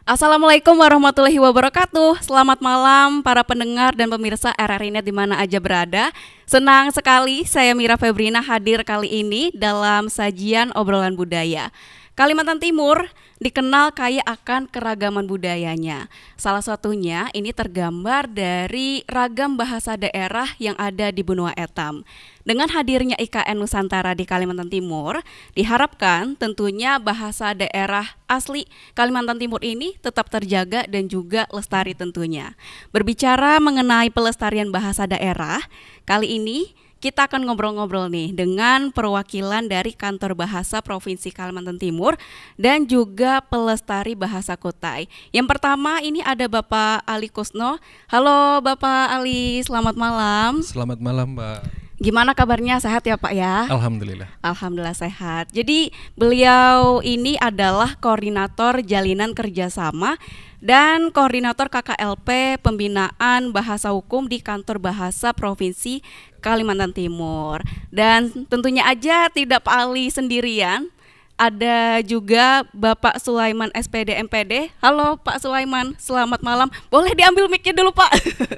Assalamualaikum warahmatullahi wabarakatuh. Selamat malam para pendengar dan pemirsa RRI Net di mana aja berada. Senang sekali saya Mira Febrina hadir kali ini dalam sajian obrolan budaya. Kalimantan Timur dikenal kaya akan keragaman budayanya. Salah satunya ini tergambar dari ragam bahasa daerah yang ada di Benua Etam. Dengan hadirnya IKN Nusantara di Kalimantan Timur, diharapkan tentunya bahasa daerah asli Kalimantan Timur ini tetap terjaga dan juga lestari tentunya. Berbicara mengenai pelestarian bahasa daerah, kali ini kita akan ngobrol-ngobrol nih dengan perwakilan dari Kantor Bahasa Provinsi Kalimantan Timur dan juga pelestari bahasa Kutai. Yang pertama ini ada Bapak Ali Kusno. Halo Bapak Ali, selamat malam. Selamat malam Mbak. Gimana kabarnya, sehat ya Pak ya? Alhamdulillah. Alhamdulillah sehat. Jadi beliau ini adalah koordinator jalinan kerjasama dan koordinator KKLP Pembinaan Bahasa Hukum di Kantor Bahasa Provinsi Kalimantan Timur. Dan tentunya aja tidak Pak Ali sendirian, ada juga Bapak Sulaiman SPD MPD. Halo Pak Sulaiman, selamat malam. Boleh diambil mic-nya dulu Pak.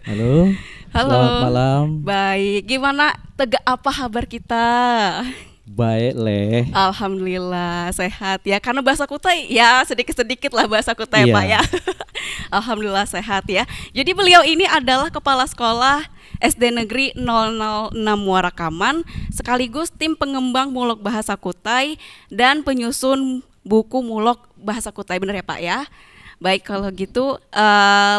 Halo. Halo. Selamat malam. Baik, gimana tegak apa kabar kita? Baik leh. Alhamdulillah sehat ya, karena bahasa Kutai ya sedikit-sedikit lah bahasa Kutai Iya. Pak ya. Alhamdulillah sehat ya. Jadi beliau ini adalah Kepala Sekolah SD Negeri 006 Muarakaman, sekaligus tim pengembang mulok bahasa Kutai dan penyusun buku mulok bahasa Kutai, benar ya Pak ya? Baik kalau gitu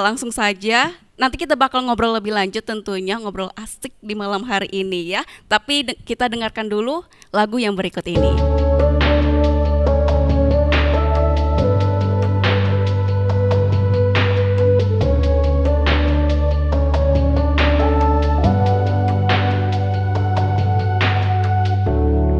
langsung saja. Nanti kita bakal ngobrol lebih lanjut tentunya, ngobrol asik di malam hari ini ya. Tapi kita dengarkan dulu lagu yang berikut ini.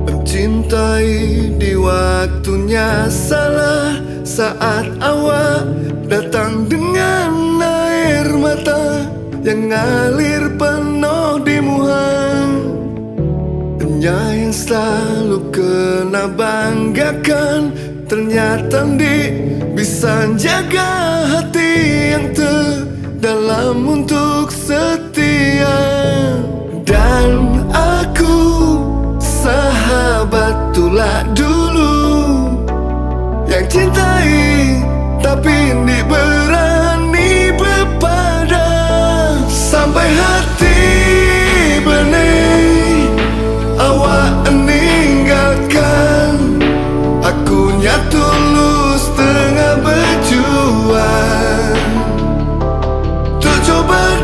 Mencintai di waktunya salah, saat awak datang dengan air mata yang ngalir penuh di muhang. Hanya yang selalu kena banggakan, ternyata bisa jaga hati yang terdalam untuk setia. Dan aku sahabat tulak dulu yang cintai tapi ini berani berpada sampai hati benih awak meninggalkan. Akunya tulus tengah berjuang untuk coba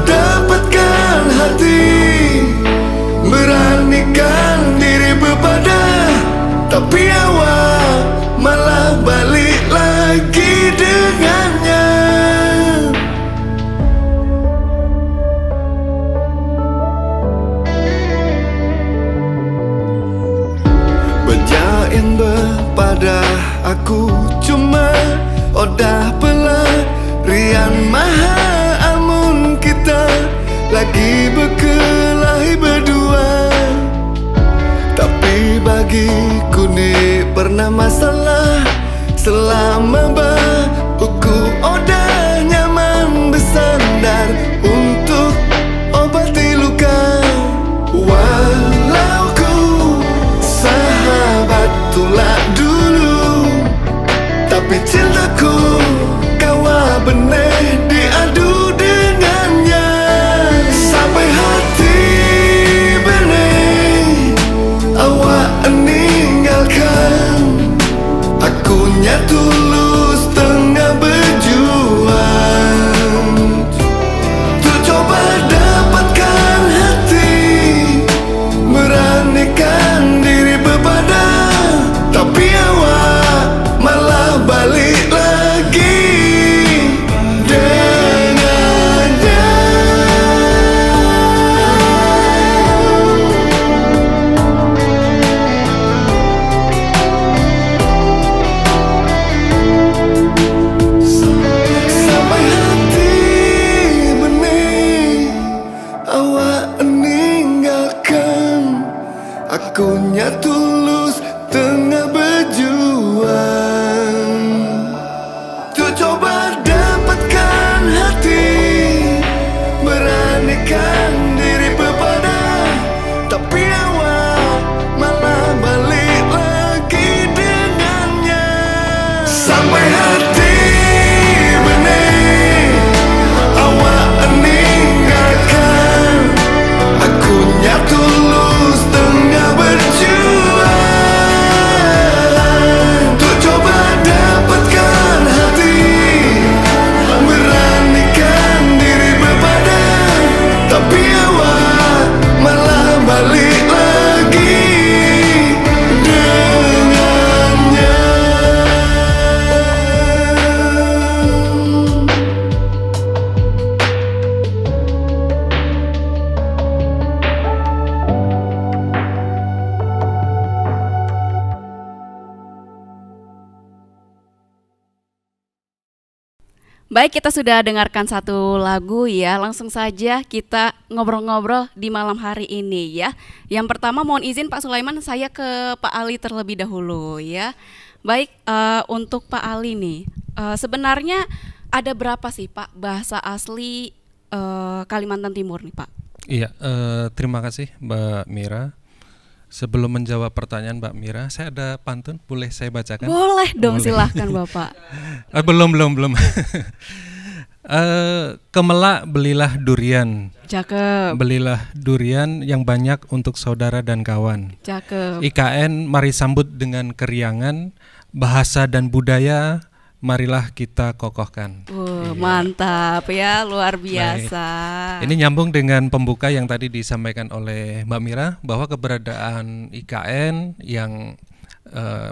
Baik, kita sudah dengarkan satu lagu ya. Langsung saja kita ngobrol-ngobrol di malam hari ini ya. Yang pertama mohon izin Pak Sulaiman, saya ke Pak Ali terlebih dahulu ya. Baik, untuk Pak Ali nih, sebenarnya ada berapa sih Pak bahasa asli Kalimantan Timur nih Pak? Iya, terima kasih Mbak Mira. Sebelum menjawab pertanyaan Mbak Mira, saya ada pantun, boleh saya bacakan? Boleh dong, Boleh. silahkan Bapak. Belum. Kemelak belilah durian, Cakep, belilah durian yang banyak untuk saudara dan kawan. cakep. IKN mari sambut dengan keriangan, bahasa dan budaya marilah kita kokohkan. Mantap ya, luar biasa. Ini nyambung dengan pembuka yang tadi disampaikan oleh Mbak Mira bahwa keberadaan IKN yang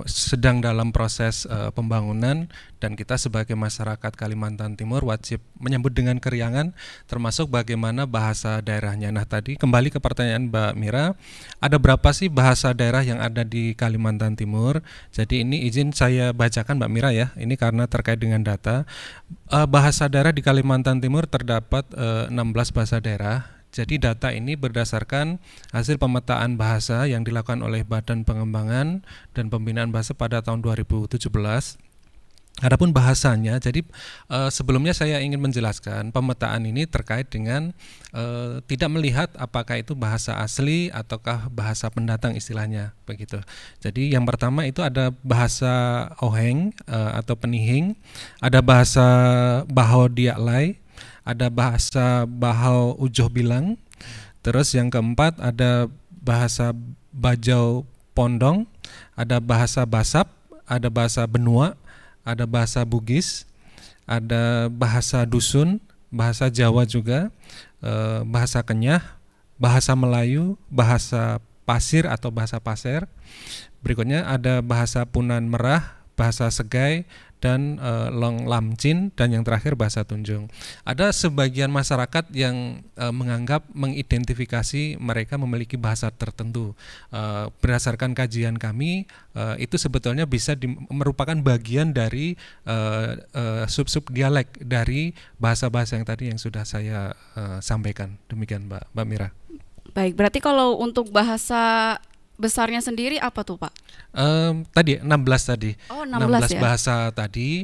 sedang dalam proses pembangunan dan kita sebagai masyarakat Kalimantan Timur wajib menyambut dengan keriangan, termasuk bagaimana bahasa daerahnya. Nah, tadi kembali ke pertanyaan Mbak Mira, ada berapa sih bahasa daerah yang ada di Kalimantan Timur? Jadi ini izin saya bacakan Mbak Mira ya, ini karena terkait dengan data. Bahasa daerah di Kalimantan Timur terdapat 16 bahasa daerah. Jadi data ini berdasarkan hasil pemetaan bahasa yang dilakukan oleh Badan Pengembangan dan Pembinaan Bahasa pada tahun 2017. Adapun bahasanya, jadi sebelumnya saya ingin menjelaskan pemetaan ini terkait dengan tidak melihat apakah itu bahasa asli ataukah bahasa pendatang istilahnya begitu. Jadi yang pertama itu ada bahasa Oheng atau Penihing, ada bahasa Bahau Diaklai, ada bahasa Bahau Ujoh Bilang, terus yang keempat ada bahasa Bajau Pondong, ada bahasa Basap, ada bahasa Benua, ada bahasa Bugis, ada bahasa Dusun, bahasa Jawa juga, bahasa Kenyah, bahasa Melayu, bahasa Pasir atau bahasa Pasir. Berikutnya ada bahasa Punan Merah, bahasa Segai, dan Long Lamcin, dan yang terakhir bahasa Tunjung. Ada sebagian masyarakat yang menganggap mengidentifikasi mereka memiliki bahasa tertentu. Berdasarkan kajian kami, itu sebetulnya bisa merupakan bagian dari sub-sub dialek dari bahasa-bahasa yang tadi yang sudah saya sampaikan. Demikian Mbak Mira. Baik, berarti kalau untuk bahasa besarnya sendiri apa tuh Pak? Tadi 16 tadi. Oh, 16 ya? Bahasa tadi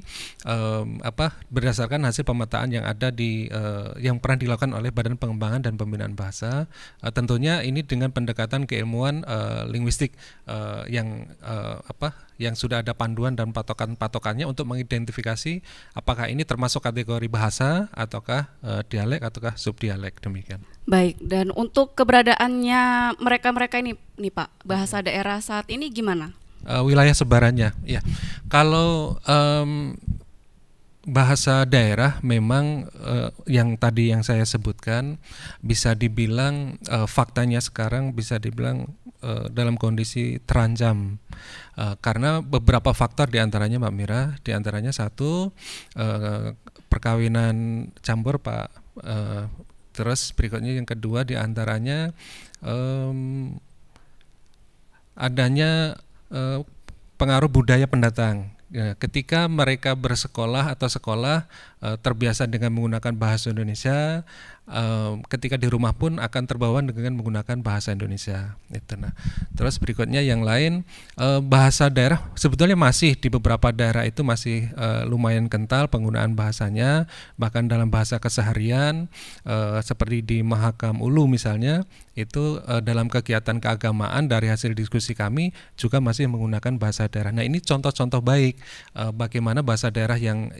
berdasarkan hasil pemetaan yang ada di yang pernah dilakukan oleh Badan Pengembangan dan Pembinaan Bahasa. Tentunya ini dengan pendekatan keilmuan linguistik yang sudah ada panduan dan patokannya untuk mengidentifikasi apakah ini termasuk kategori bahasa ataukah dialek ataukah subdialek, demikian. Baik, dan untuk keberadaannya mereka-mereka ini nih Pak, bahasa daerah saat ini gimana? Wilayah sebarannya, ya. Kalau bahasa daerah memang yang tadi yang saya sebutkan bisa dibilang faktanya sekarang bisa dibilang dalam kondisi terancam karena beberapa faktor diantaranya Mbak Mira, diantaranya satu perkawinan campur Pak. Terus berikutnya yang kedua diantaranya adanya pengaruh budaya pendatang. Ketika mereka bersekolah atau sekolah terbiasa dengan menggunakan bahasa Indonesia, ketika di rumah pun akan terbawa dengan menggunakan bahasa Indonesia. Itu. Nah, terus berikutnya yang lain, bahasa daerah sebetulnya masih di beberapa daerah itu masih lumayan kental penggunaan bahasanya, bahkan dalam bahasa keseharian seperti di Mahakam Ulu misalnya, itu dalam kegiatan keagamaan dari hasil diskusi kami juga masih menggunakan bahasa daerah. Nah, ini contoh-contoh baik bagaimana bahasa daerah yang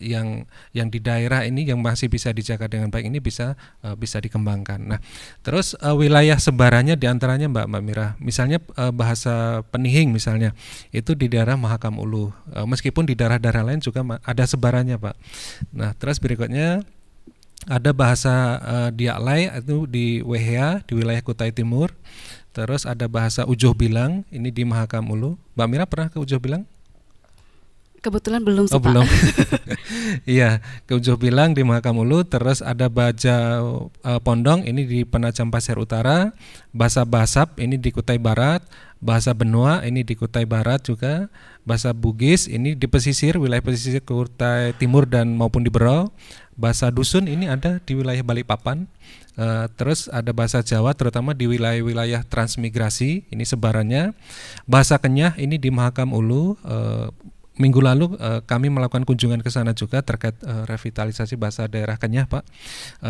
di daerah ini yang masih bisa dijaga dengan baik ini bisa dikembangkan. Nah, terus wilayah sebarannya diantaranya Mbak Mira, misalnya bahasa Penihing misalnya itu di daerah Mahakam Ulu, meskipun di daerah-daerah lain juga ada sebarannya Pak. Nah, terus berikutnya ada bahasa Diaklai itu di Wehea di wilayah Kutai Timur. Terus ada bahasa Ujoh Bilang ini di Mahakam Ulu. Mbak Mira pernah ke Ujoh Bilang? Kebetulan belum sih, Oh, Pak. belum. Iya, ke Ujung Bilang di Mahakam Ulu, terus ada Baja Pondong ini di Penajam Pasir Utara, Bahasa Basap ini di Kutai Barat, Bahasa Benua ini di Kutai Barat juga, Bahasa Bugis ini di pesisir, wilayah pesisir Kutai Timur dan maupun di Berau, Bahasa Dusun ini ada di wilayah Balikpapan. Terus ada bahasa Jawa terutama di wilayah-wilayah transmigrasi ini sebarannya. Bahasa Kenyah ini di Mahakam Ulu. Minggu lalu kami melakukan kunjungan ke sana juga terkait revitalisasi bahasa daerah Kenyah, Pak,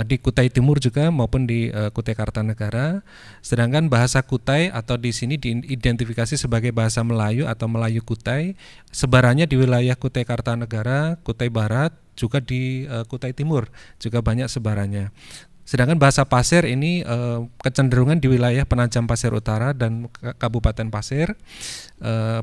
di Kutai Timur juga maupun di Kutai Kartanegara. Sedangkan bahasa Kutai atau di sini diidentifikasi sebagai bahasa Melayu atau Melayu Kutai, sebarannya di wilayah Kutai Kartanegara, Kutai Barat, juga di Kutai Timur juga banyak sebarannya. Sedangkan bahasa Pasir ini kecenderungan di wilayah Penajam Pasir Utara dan Kabupaten Pasir.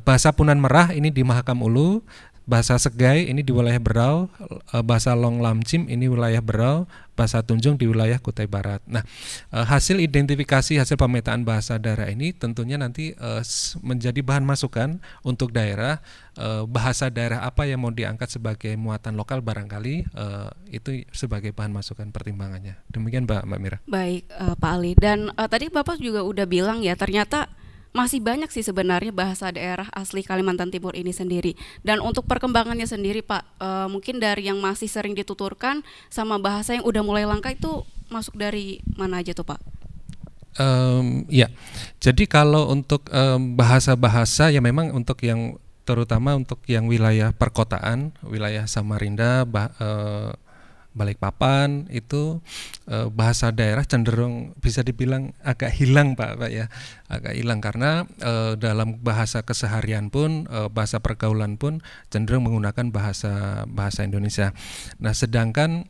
Bahasa Punan Merah ini di Mahakam Ulu. Bahasa Segai ini di wilayah Berau. Bahasa Long Lamcim ini wilayah Berau. Bahasa Tunjung di wilayah Kutai Barat. Nah, hasil identifikasi, hasil pemetaan bahasa daerah ini tentunya nanti menjadi bahan masukan untuk daerah. Bahasa daerah apa yang mau diangkat sebagai muatan lokal barangkali itu sebagai bahan masukan pertimbangannya. Demikian Mbak Mira. Baik, Pak Ali. Dan tadi Bapak juga udah bilang ya, ternyata masih banyak sih sebenarnya bahasa daerah asli Kalimantan Timur ini sendiri. Dan untuk perkembangannya sendiri, Pak, mungkin dari yang masih sering dituturkan sama bahasa yang udah mulai langka itu masuk dari mana aja tuh, Pak? Ya, jadi kalau untuk bahasa-bahasa ya memang untuk yang terutama untuk yang wilayah perkotaan, wilayah Samarinda, Balikpapan itu bahasa daerah cenderung bisa dibilang agak hilang, Pak ya, agak hilang karena dalam bahasa keseharian pun, bahasa pergaulan pun cenderung menggunakan bahasa Indonesia. Nah, sedangkan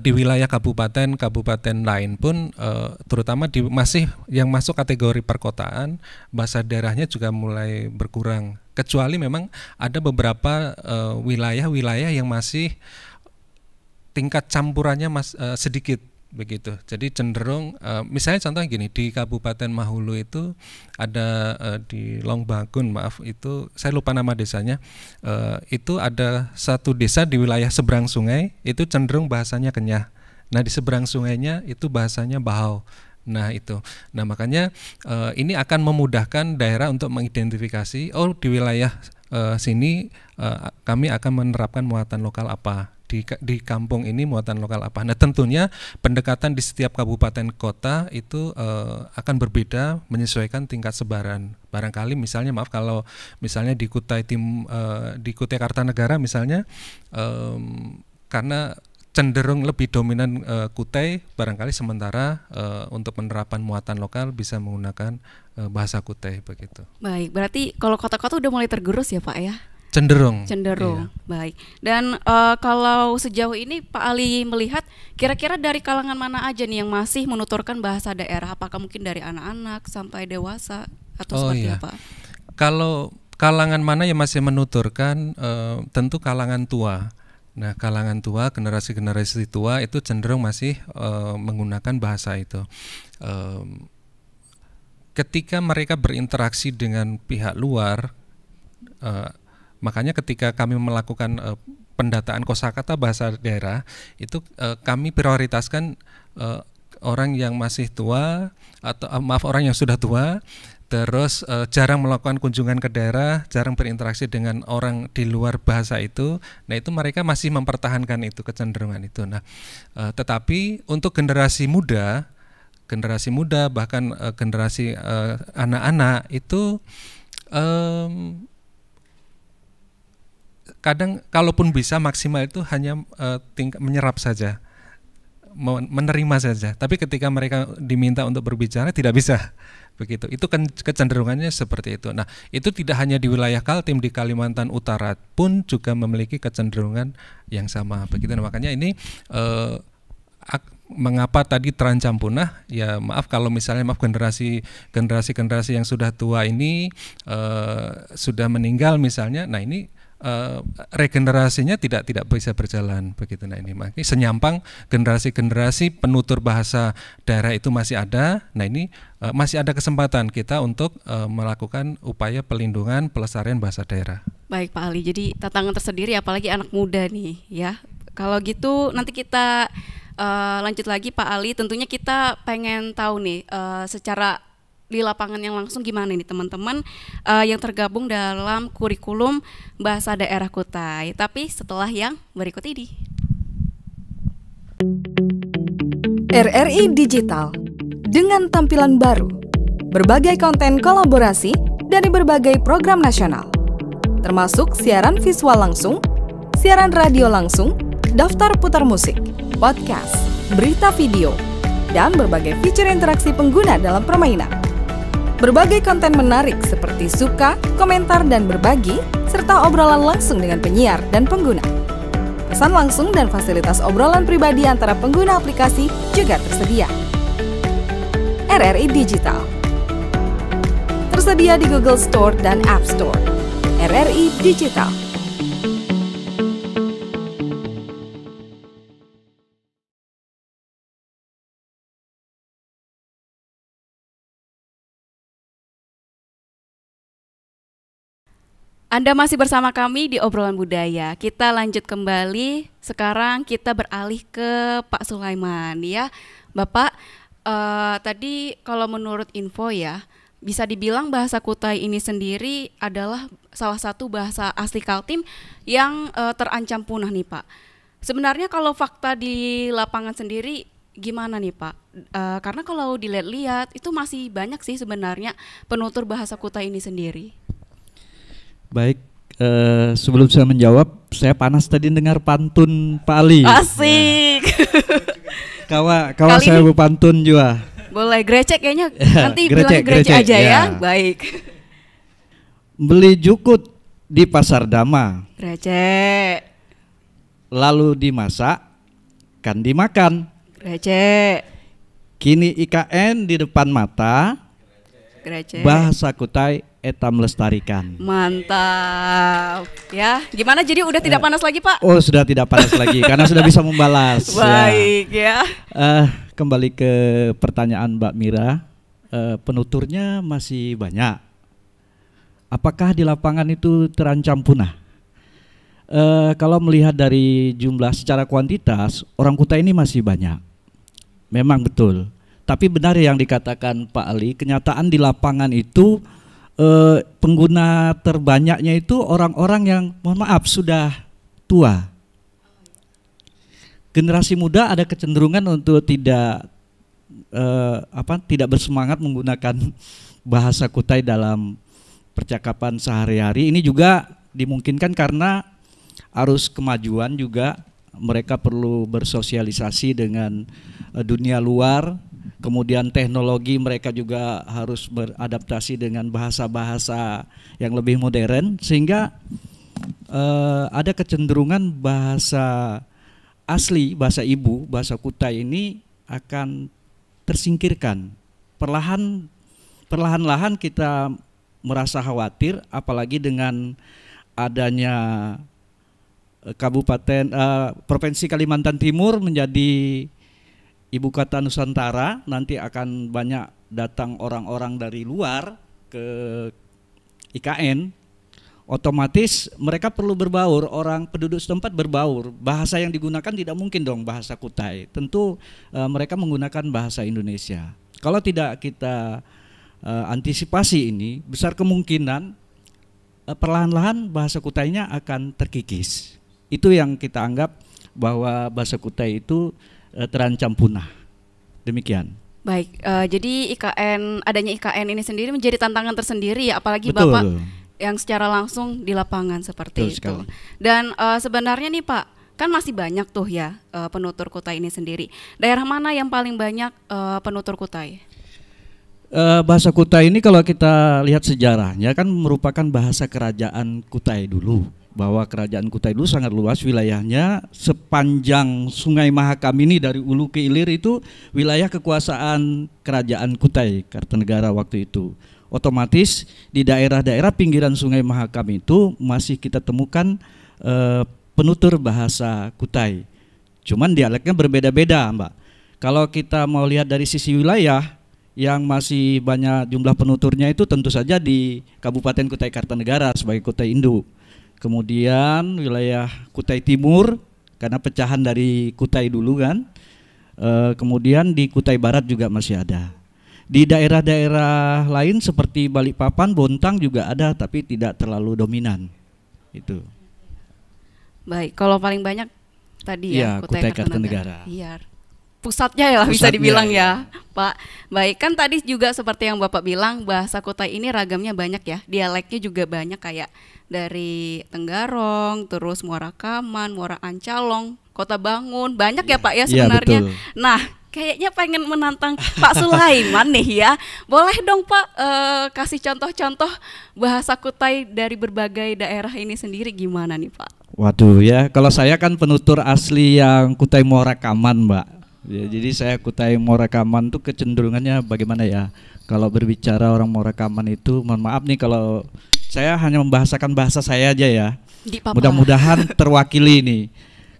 di wilayah kabupaten lain pun terutama masih yang masuk kategori perkotaan, bahasa daerahnya juga mulai berkurang. Kecuali memang ada beberapa wilayah yang masih tingkat campurannya sedikit begitu. Jadi cenderung misalnya contohnya gini, di Kabupaten Mahulu itu ada di Longbagun, maaf itu saya lupa nama desanya, itu ada satu desa di wilayah seberang sungai itu cenderung bahasanya Kenyah. Nah, di seberang sungainya itu bahasanya Bahau. Nah itu, nah makanya ini akan memudahkan daerah untuk mengidentifikasi, oh di wilayah sini kami akan menerapkan muatan lokal apa. Di kampung ini muatan lokal apa. Nah tentunya pendekatan di setiap kabupaten kota itu akan berbeda menyesuaikan tingkat sebaran. Barangkali misalnya kalau misalnya di Kutai Kartanegara misalnya karena cenderung lebih dominan Kutai, barangkali sementara untuk penerapan muatan lokal bisa menggunakan bahasa Kutai begitu. Baik, berarti kalau kota-kota udah mulai tergerus ya, Pak ya? Cenderung. Iya. Baik. Dan kalau sejauh ini Pak Ali melihat kira-kira dari kalangan mana aja nih yang masih menuturkan bahasa daerah? Apakah mungkin dari anak-anak sampai dewasa atau seperti apa? Kalau kalangan mana yang masih menuturkan, tentu kalangan tua. Nah, kalangan tua, generasi tua itu cenderung masih menggunakan bahasa itu. Ketika mereka berinteraksi dengan pihak luar, makanya ketika kami melakukan pendataan kosakata bahasa daerah itu kami prioritaskan orang yang masih tua atau orang yang sudah tua, terus jarang melakukan kunjungan ke daerah, jarang berinteraksi dengan orang di luar bahasa itu. Nah itu mereka masih mempertahankan itu kecenderungan itu. Nah tetapi untuk generasi muda bahkan generasi anak-anak itu kadang kalaupun bisa maksimal itu hanya menyerap saja, menerima saja. Tapi ketika mereka diminta untuk berbicara tidak bisa begitu. Itu kan kecenderungannya seperti itu. Nah, itu tidak hanya di wilayah Kaltim, di Kalimantan Utara pun juga memiliki kecenderungan yang sama begitu. Nah, makanya ini mengapa tadi terancam punah? Ya maaf kalau misalnya generasi yang sudah tua ini sudah meninggal misalnya. Nah ini regenerasinya tidak bisa berjalan begitu. Nah ini makanya senyampang generasi penutur bahasa daerah itu masih ada. Nah ini masih ada kesempatan kita untuk melakukan upaya pelindungan pelestarian bahasa daerah. Baik Pak Ali, jadi tantangan tersendiri apalagi anak muda nih ya. Kalau gitu nanti kita lanjut lagi Pak Ali. Tentunya kita pengen tahu nih secara di lapangan yang langsung gimana nih teman-teman yang tergabung dalam kurikulum Bahasa Daerah Kutai. Tapi setelah yang berikut ini. RRI Digital dengan tampilan baru, berbagai konten kolaborasi dari berbagai program nasional, termasuk siaran visual langsung, siaran radio langsung, daftar putar musik, podcast, berita video, dan berbagai fitur interaksi pengguna dalam permainan. Berbagai konten menarik seperti suka, komentar, dan berbagi, serta obrolan langsung dengan penyiar dan pengguna. Pesan langsung dan fasilitas obrolan pribadi antara pengguna aplikasi juga tersedia. RRI Digital tersedia di Google Store dan App Store. RRI Digital. Anda masih bersama kami di Obrolan Budaya. Kita lanjut kembali. Sekarang kita beralih ke Pak Sulaiman ya. Bapak, tadi kalau menurut info ya, bisa dibilang bahasa Kutai ini sendiri adalah salah satu bahasa asli Kaltim yang terancam punah nih Pak. Sebenarnya kalau fakta di lapangan sendiri gimana nih Pak? Karena kalau dilihat-lihat itu masih banyak sih sebenarnya penutur bahasa Kutai ini sendiri. Baik, sebelum saya menjawab, saya panas tadi dengar pantun Pak Ali. Asik. Kawa Kali saya ini- berpantun juga. Boleh grecek kayaknya nanti Grecek, bilang grecek aja ya. ya. Baik. Beli jukut di pasar Dama, Grecek. lalu dimasak, kan dimakan. Grecek. Kini IKN di depan mata, Grecek. bahasa Kutai eta melestarikan. Mantap. Ya, gimana jadi udah tidak panas lagi, Pak? Oh, sudah tidak panas lagi karena sudah bisa membalas. Baik ya. Kembali ke pertanyaan Mbak Mira, penuturnya masih banyak. Apakah di lapangan itu terancam punah? Kalau melihat dari jumlah secara kuantitas, orang Kutai ini masih banyak. Memang betul. Tapi benar yang dikatakan Pak Ali, kenyataan di lapangan itu pengguna terbanyaknya itu orang-orang yang mohon maaf sudah tua. Generasi muda ada kecenderungan untuk tidak bersemangat menggunakan bahasa Kutai dalam percakapan sehari-hari. Ini juga dimungkinkan karena arus kemajuan juga, mereka perlu bersosialisasi dengan dunia luar. Kemudian teknologi, mereka juga harus beradaptasi dengan bahasa-bahasa yang lebih modern, sehingga ada kecenderungan bahasa asli, bahasa ibu, bahasa Kutai ini akan tersingkirkan. Perlahan-lahan kita merasa khawatir, apalagi dengan adanya Provinsi Kalimantan Timur menjadi Ibu kota Nusantara, nanti akan banyak datang orang-orang dari luar ke IKN. Otomatis mereka perlu berbaur, orang penduduk setempat berbaur. Bahasa yang digunakan tidak mungkin dong bahasa Kutai. Tentu mereka menggunakan bahasa Indonesia. Kalau tidak kita antisipasi ini, besar kemungkinan perlahan-lahan bahasa Kutainya akan terkikis. Itu yang kita anggap bahwa bahasa Kutai itu terancam punah. Demikian. Baik, jadi adanya IKN ini sendiri menjadi tantangan tersendiri ya, apalagi Betul. Bapak yang secara langsung di lapangan seperti Betul itu. sekali. Dan sebenarnya nih Pak, kan masih banyak tuh ya penutur Kutai ini sendiri. Daerah mana yang paling banyak penutur Kutai? Bahasa Kutai ini kalau kita lihat sejarahnya kan merupakan bahasa kerajaan Kutai dulu. Bahwa kerajaan Kutai dulu sangat luas wilayahnya, sepanjang Sungai Mahakam ini dari Ulu ke Ilir itu wilayah kekuasaan kerajaan Kutai Kartanegara waktu itu. Otomatis di daerah-daerah pinggiran Sungai Mahakam itu masih kita temukan penutur bahasa Kutai. Cuman dialeknya berbeda-beda, Mbak. Kalau kita mau lihat dari sisi wilayah, yang masih banyak jumlah penuturnya itu tentu saja di Kabupaten Kutai Kartanegara sebagai kota induk. Kemudian wilayah Kutai Timur karena pecahan dari Kutai dulu kan. Kemudian di Kutai Barat juga masih ada. Di daerah-daerah lain seperti Balikpapan, Bontang juga ada tapi tidak terlalu dominan. Itu. Baik, kalau paling banyak tadi ya Kutai Kartanegara. Iya. Pusatnya ya bisa dibilang ya, Pak. Baik, kan tadi juga seperti yang Bapak bilang bahasa Kutai ini ragamnya banyak ya. Dialeknya juga banyak kayak dari Tenggarong, terus Muara Kaman, Muara Ancalong, Kota Bangun. Banyak ya Pak ya sebenarnya. Betul. Nah, kayaknya pengen menantang Pak Sulaiman nih ya. Boleh dong Pak kasih contoh-contoh bahasa Kutai dari berbagai daerah ini sendiri gimana nih Pak? Waduh ya, kalau saya kan penutur asli yang Kutai Muara Kaman, Mbak. Ya, jadi saya Kutai Muara Kaman tuh kecenderungannya bagaimana ya? Kalau berbicara orang Muara Kaman itu, mohon maaf nih kalau saya hanya membahasakan bahasa saya aja ya. Mudah-mudahan terwakili nih.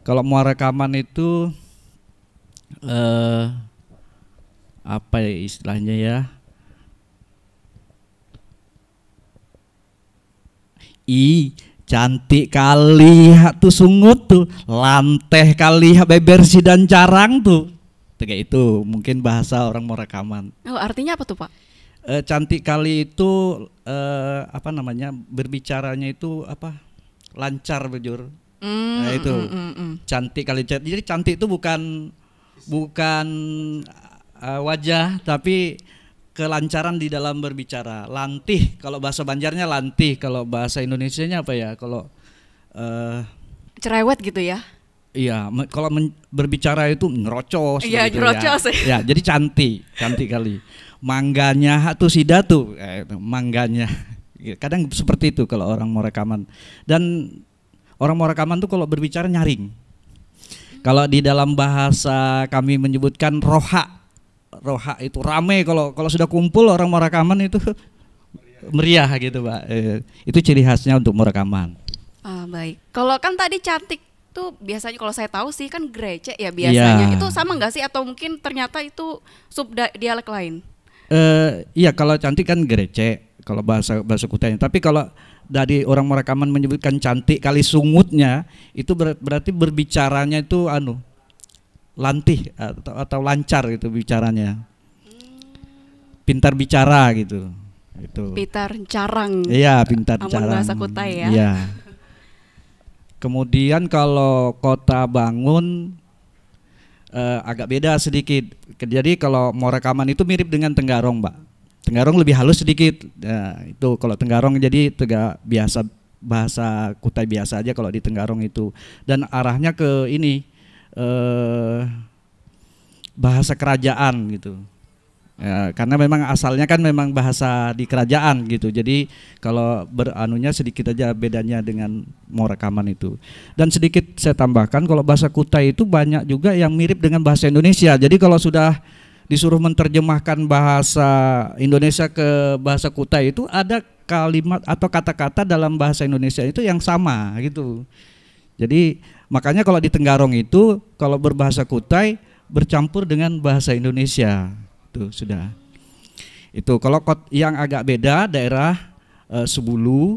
Kalau Muara Kaman itu apa ya istilahnya ya? Cantik kali tuh sungut tuh, lanteh kali bebersih dan carang tuh. Kayak itu mungkin bahasa orang Muara Kaman. Oh, artinya apa tuh Pak? Cantik kali itu apa namanya, berbicaranya itu apa, lancar bejur. Nah itu cantik kali. Jadi cantik itu bukan wajah tapi kelancaran di dalam berbicara. Lantih kalau bahasa Banjarnya lantih, kalau bahasa Indonesianya apa ya, kalau cerewet gitu ya. Iya, kalau berbicara itu ngerocos. Iya, gitu ngerocos. Ya, jadi cantik kali. Mangganya tuh sida tuh, mangganya. Kadang seperti itu kalau orang Muara Kaman. Dan orang Muara Kaman tuh kalau berbicara nyaring. Kalau di dalam bahasa kami menyebutkan roha itu rame, kalau sudah kumpul orang Muara Kaman itu meriah gitu, Pak. Itu ciri khasnya untuk Muara Kaman. Baik. Kalau kan tadi cantik tuh biasanya kalau saya tahu sih kan Grece ya biasanya. Itu sama nggak sih atau mungkin ternyata itu sub dialek lain? Iya, kalau cantik kan Grece kalau bahasa Kutainya. Tapi kalau dari orang Muara Kaman menyebutkan cantik kali sungutnya itu berarti berbicaranya itu lantih atau lancar gitu bicaranya. Pintar bicara gitu. Itu. Pintar carang. Iya, pintar carang. Bahasa Kutai ya. Iya. Kemudian kalau Kota Bangun agak beda sedikit. Jadi kalau Muara Kaman itu mirip dengan Tenggarong, Mbak. Tenggarong lebih halus sedikit. Nah, itu kalau Tenggarong jadi biasa bahasa Kutai biasa aja kalau di Tenggarong itu. Dan arahnya ke ini bahasa kerajaan gitu. Ya, karena memang asalnya kan memang bahasa di kerajaan gitu. Jadi kalau beranunya sedikit aja bedanya dengan Muara Kaman itu. Dan sedikit saya tambahkan kalau bahasa Kutai itu banyak juga yang mirip dengan bahasa Indonesia. Jadi kalau sudah disuruh menerjemahkan bahasa Indonesia ke bahasa Kutai itu ada kalimat atau kata-kata dalam bahasa Indonesia itu yang sama gitu. Jadi makanya kalau di Tenggarong itu kalau berbahasa Kutai bercampur dengan bahasa Indonesia. Tuh sudah. Itu kalau yang agak beda daerah Sebulu,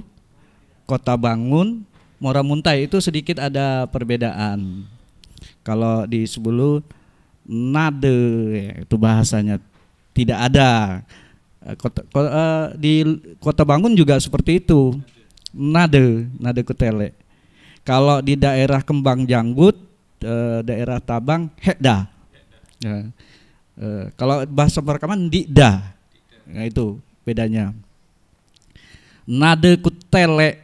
Kota Bangun, Muara Muntai itu sedikit ada perbedaan. Kalau di Sebulu nade itu bahasanya tidak ada. Di Kota Bangun juga seperti itu. Nade kutele. Kalau di daerah Kembang Janggut, daerah Tabang hekda. Ya. Kalau bahasa Muara Kaman dikda. Nah itu bedanya. Nade kutele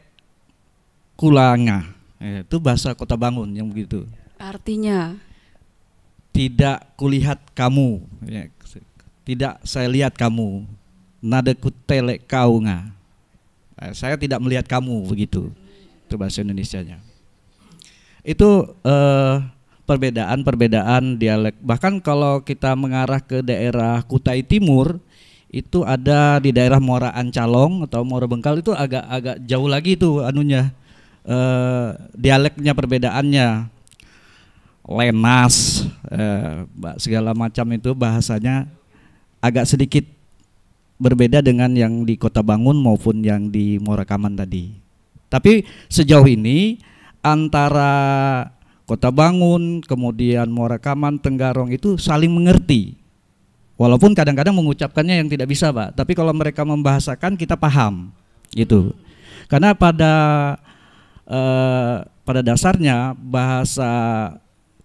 kulanga. Itu bahasa Kota Bangun yang begitu. Artinya tidak kulihat kamu. Ya. Tidak saya lihat kamu. Nade kutele kau nga. Saya tidak melihat kamu begitu. Itu bahasa Indonesianya. Itu perbedaan dialek. Bahkan kalau kita mengarah ke daerah Kutai Timur itu ada di daerah Muara Ancalong atau Muara Bengkal itu agak jauh lagi tuh anunya dialeknya perbedaannya. Lenas segala macam itu bahasanya agak sedikit berbeda dengan yang di Kota Bangun maupun yang di Muara Kaman tadi. Tapi sejauh ini antara Kota Bangun, kemudian Muara Kaman, Tenggarong itu saling mengerti. Walaupun kadang-kadang mengucapkannya yang tidak bisa, Pak. Tapi kalau mereka membahasakan kita paham, gitu. Karena pada dasarnya bahasa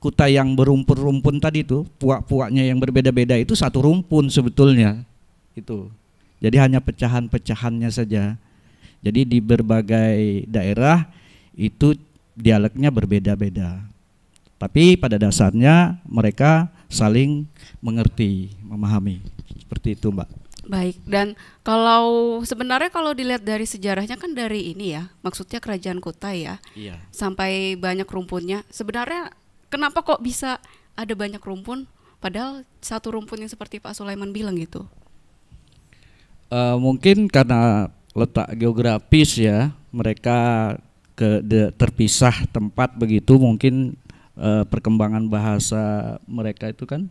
Kutai yang berumpun-rumpun tadi itu, puak-puaknya yang berbeda-beda itu satu rumpun sebetulnya. Itu. Jadi hanya pecahan-pecahannya saja. Jadi di berbagai daerah itu dialeknya berbeda-beda. Tapi pada dasarnya mereka saling mengerti, memahami. Seperti itu, Mbak. Baik, dan kalau sebenarnya kalau dilihat dari sejarahnya kan dari ini ya, maksudnya kerajaan Kutai ya. Iya. Sampai banyak rumpunnya. Sebenarnya kenapa kok bisa ada banyak rumpun padahal satu rumpun yang seperti Pak Sulaiman bilang gitu? Mungkin karena letak geografis ya, mereka terpisah tempat begitu, mungkin perkembangan bahasa mereka itu kan,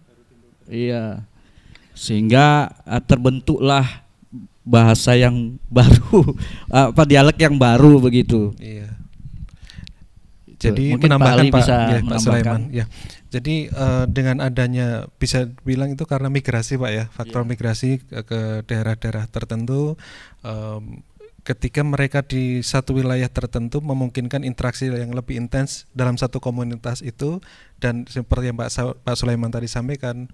iya, sehingga terbentuklah bahasa yang baru, dialek yang baru begitu. Iya. Jadi mungkin menambahkan Pak Pak Sulaiman, ya. Jadi dengan adanya bisa bilang itu karena migrasi, Pak ya, faktor migrasi ke daerah-daerah tertentu. Ketika mereka di satu wilayah tertentu memungkinkan interaksi yang lebih intens dalam satu komunitas itu, dan seperti yang Pak Sulaiman tadi sampaikan,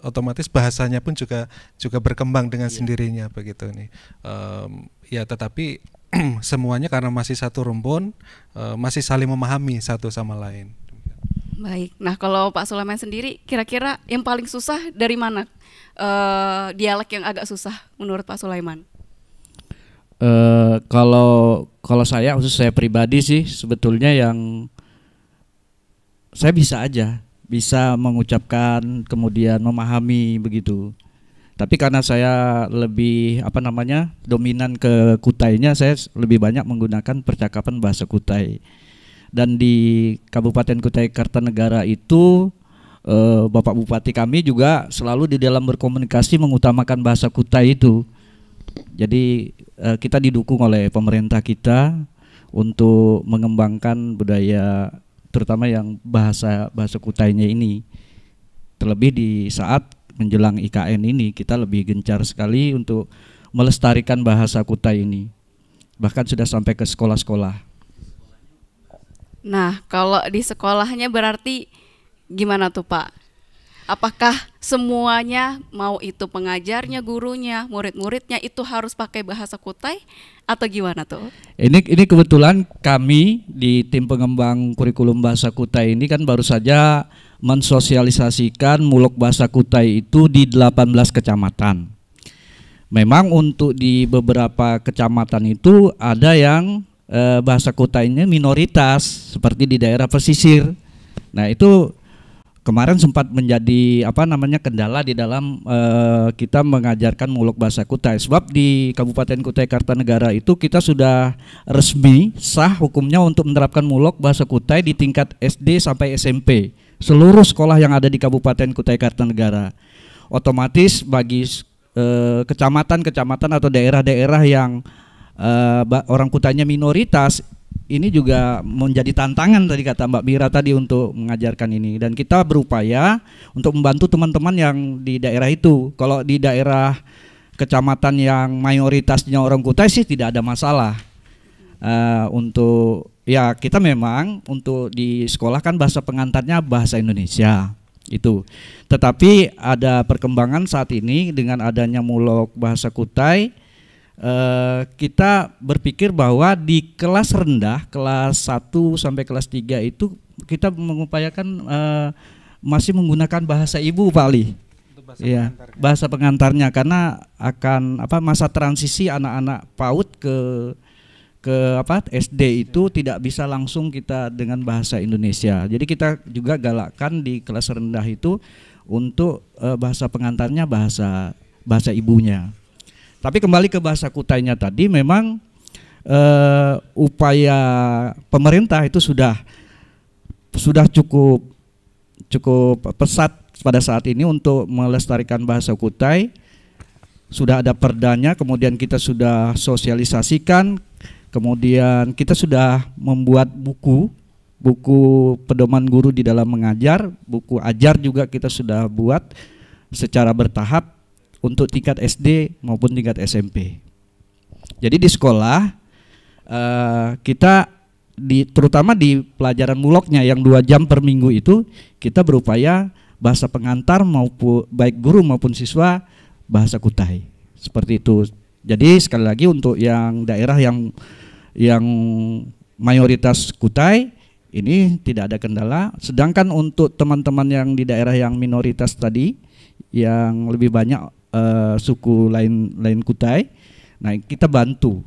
otomatis bahasanya pun juga berkembang dengan sendirinya begitu nih. Ya tetapi semuanya karena masih satu rumpun, masih saling memahami satu sama lain. Baik, nah kalau Pak Sulaiman sendiri kira-kira yang paling susah dari mana dialek yang agak susah menurut Pak Sulaiman? Kalau saya, khusus saya pribadi sih, sebetulnya yang saya bisa mengucapkan kemudian memahami begitu. Tapi karena saya lebih dominan ke Kutainya, saya lebih banyak menggunakan percakapan bahasa Kutai. Dan di Kabupaten Kutai Kartanegara itu Bapak Bupati kami juga selalu di dalam berkomunikasi mengutamakan bahasa Kutai itu. Jadi kita didukung oleh pemerintah kita untuk mengembangkan budaya, terutama yang bahasa Kutainya ini. Terlebih di saat menjelang IKN ini, kita lebih gencar sekali untuk melestarikan bahasa Kutai ini. Bahkan sudah sampai ke sekolah-sekolah. Nah, kalau di sekolahnya berarti gimana tuh, Pak? Apakah semuanya, mau itu pengajarnya, gurunya, murid-muridnya itu harus pakai bahasa Kutai atau gimana tuh? Ini kebetulan kami di tim pengembang kurikulum bahasa Kutai ini kan baru saja mensosialisasikan mulok bahasa Kutai itu di 18 kecamatan. Memang untuk di beberapa kecamatan itu ada yang bahasa Kutainya minoritas seperti di daerah pesisir. Nah, itu kemarin sempat menjadi kendala di dalam kita mengajarkan mulok bahasa Kutai. Sebab di Kabupaten Kutai Kartanegara itu kita sudah resmi sah hukumnya untuk menerapkan mulok bahasa Kutai di tingkat SD sampai SMP. Seluruh sekolah yang ada di Kabupaten Kutai Kartanegara. Otomatis bagi kecamatan-kecamatan atau daerah-daerah yang orang Kutainya minoritas, ini juga menjadi tantangan tadi kata Mbak Mira tadi untuk mengajarkan ini, dan kita berupaya untuk membantu teman-teman yang di daerah itu. Kalau di daerah kecamatan yang mayoritasnya orang Kutai sih tidak ada masalah. Untuk ya kita memang untuk di sekolah kan bahasa pengantarnya bahasa Indonesia itu. Tetapi ada perkembangan saat ini dengan adanya mulok bahasa Kutai. Kita berpikir bahwa di kelas rendah, kelas 1 sampai kelas 3 itu kita mengupayakan masih menggunakan bahasa ibu, Pak Ali. Iya, bahasa pengantarnya, karena akan masa transisi anak-anak PAUD ke SD itu tidak bisa langsung kita dengan bahasa Indonesia. Jadi kita juga galakkan di kelas rendah itu untuk bahasa pengantarnya bahasa ibunya. Tapi kembali ke bahasa Kutainya tadi, memang upaya pemerintah itu sudah cukup pesat pada saat ini untuk melestarikan bahasa Kutai. Sudah ada perdanya, kemudian kita sudah sosialisasikan Kemudian kita sudah membuat buku pedoman guru di dalam mengajar, buku ajar juga kita sudah buat secara bertahap untuk tingkat SD maupun tingkat SMP. Jadi di sekolah kita terutama di pelajaran muloknya yang 2 jam per minggu itu kita berupaya bahasa pengantar maupun baik guru maupun siswa bahasa Kutai. Seperti itu. Jadi sekali lagi untuk yang daerah yang mayoritas Kutai ini tidak ada kendala. Sedangkan untuk teman-teman yang di daerah yang minoritas tadi yang lebih banyak suku lain Kutai, nah kita bantu.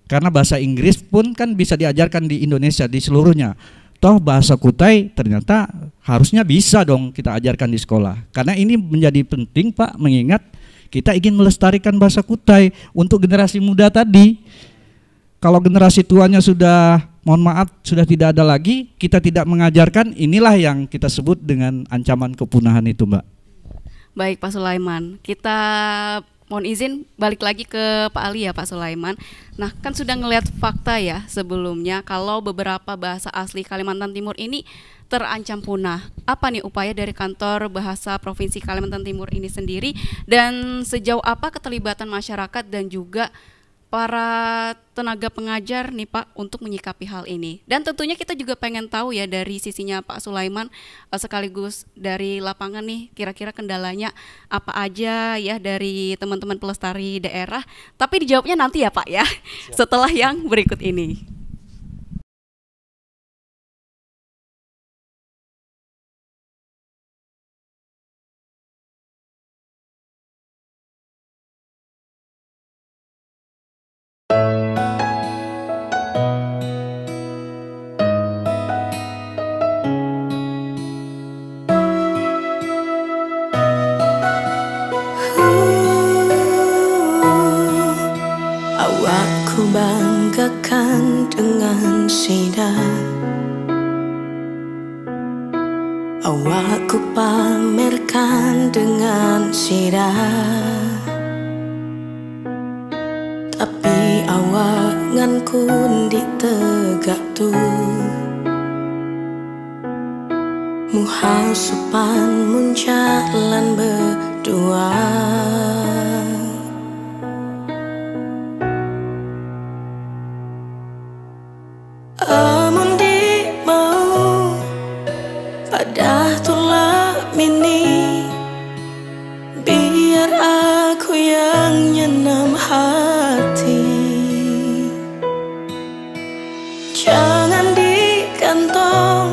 Karena bahasa Inggris pun kan bisa diajarkan di Indonesia di seluruhnya. Toh bahasa Kutai ternyata harusnya bisa dong kita ajarkan di sekolah. Karena ini menjadi penting Pak, mengingat kita ingin melestarikan bahasa Kutai untuk generasi muda tadi. Kalau generasi tuanya sudah, mohon maaf, sudah tidak ada lagi, kita tidak mengajarkan, inilah yang kita sebut dengan ancaman kepunahan itu, Mbak. Baik Pak Sulaiman, kita mohon izin balik lagi ke Pak Ali ya Pak Sulaiman. Nah kan sudah ngelihat fakta ya sebelumnya kalau beberapa bahasa asli Kalimantan Timur ini terancam punah. Apa nih upaya dari Kantor Bahasa Provinsi Kalimantan Timur ini sendiri, dan sejauh apa keterlibatan masyarakat dan juga para tenaga pengajar nih Pak untuk menyikapi hal ini? Dan tentunya kita juga pengen tahu ya dari sisinya Pak Sulaiman sekaligus dari lapangan nih kira-kira kendalanya apa aja ya dari teman-teman pelestari daerah. Tapi dijawabnya nanti ya Pak ya. Setelah yang berikut ini. Awakku banggakan dengan sida, awakku pamerkan dengan sida. Tapi awak nganku di tegak tu muhasupan muncalan berdua. Amun di mau pada tulak mini, biar aku yang nyenam hati. Jangan di kantong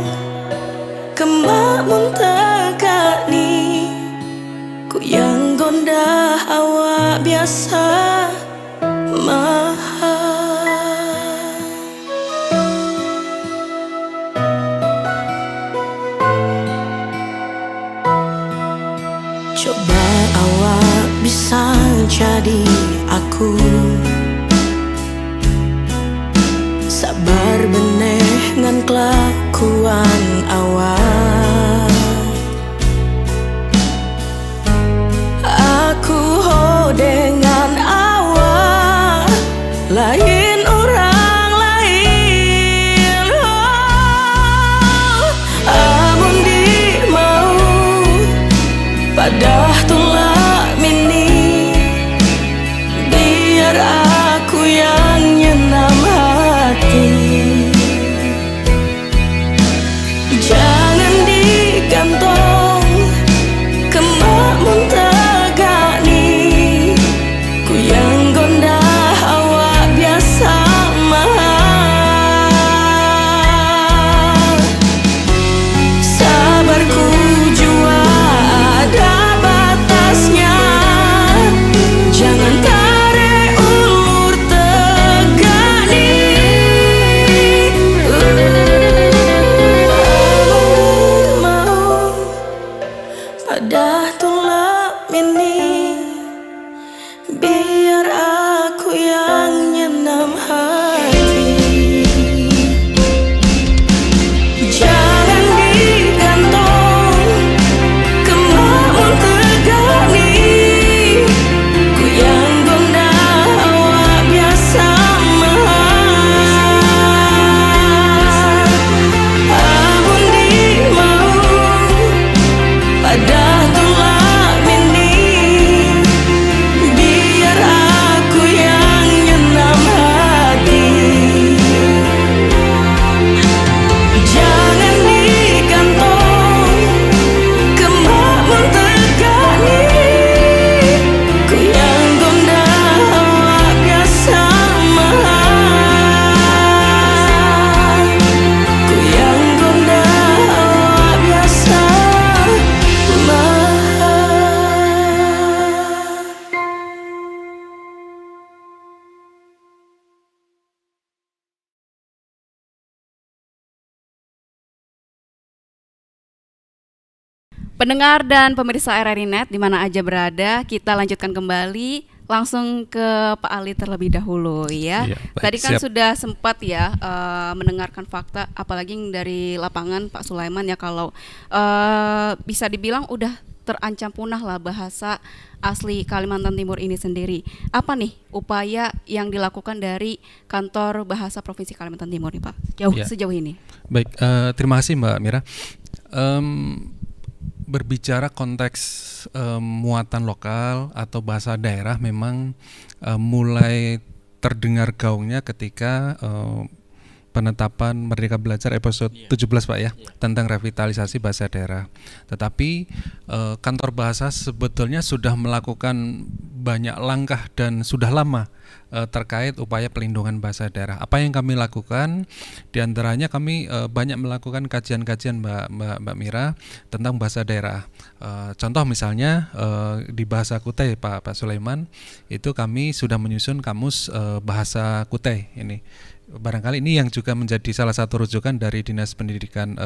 kemamun tegak ni, ku yang gondah awak biasa mahal. Coba awak bisa jadi aku, sabar beneh ngan kelakuan awak. Aku ho dengan awak lain orang lain. Amun di mau pada tulak mini, biar aku yang nyenam hati. Jangan digantong kemamun tegak ni, ku yang gondah awak biasa mahal. Sabarku jua ada batasnya, jangan tarik ulur tegak ni. Mau pada tulak mini, biar aku yang nyenam hati. Jangan digantong kemamun tegak ni, ku yang gondah awak biasa mahal. Pendengar dan pemirsa RRI Net di mana aja berada, kita lanjutkan kembali langsung ke Pak Ali terlebih dahulu ya. Iya, baik, Tadi kan siap. sudah sempat ya mendengarkan fakta, apalagi dari lapangan Pak Sulaiman ya, kalau bisa dibilang udah terancam punah lah bahasa asli Kalimantan Timur ini sendiri. Apa nih upaya yang dilakukan dari Kantor Bahasa Provinsi Kalimantan Timur nih Pak Ya. sejauh ini? Baik, terima kasih Mbak Mira. Berbicara konteks muatan lokal atau bahasa daerah memang mulai terdengar gaungnya ketika penetapan Merdeka Belajar episode 17 Pak ya, tentang revitalisasi bahasa daerah. Tetapi kantor bahasa sebetulnya sudah melakukan banyak langkah dan sudah lama terkait upaya pelindungan bahasa daerah. Apa yang kami lakukan? Di antaranya kami banyak melakukan kajian-kajian Mbak Mira tentang bahasa daerah. Contoh misalnya di bahasa Kutai Pak Sulaiman, itu kami sudah menyusun kamus bahasa Kutai ini. Barangkali ini yang juga menjadi salah satu rujukan dari Dinas Pendidikan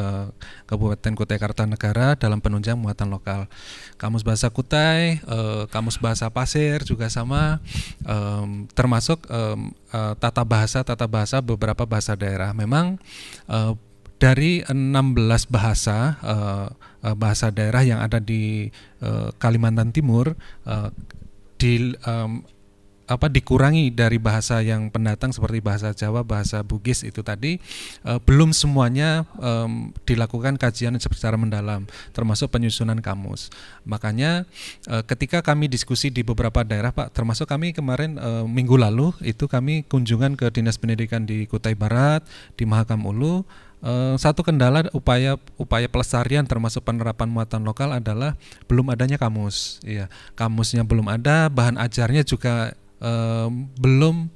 Kabupaten Kutai Kartanegara dalam penunjang muatan lokal. Kamus bahasa Kutai, kamus bahasa Pasir juga sama, termasuk tata bahasa beberapa bahasa daerah. Memang dari 16 bahasa bahasa daerah yang ada di Kalimantan Timur dikurangi dari bahasa yang pendatang seperti bahasa Jawa, bahasa Bugis itu tadi, belum semuanya dilakukan kajian secara mendalam, termasuk penyusunan kamus. Makanya ketika kami diskusi di beberapa daerah Pak, termasuk kami kemarin minggu lalu itu kami kunjungan ke Dinas Pendidikan di Kutai Barat, di Mahakam Ulu. Satu kendala upaya pelestarian termasuk penerapan muatan lokal adalah belum adanya kamus. Iya, kamusnya belum ada, bahan ajarnya juga belum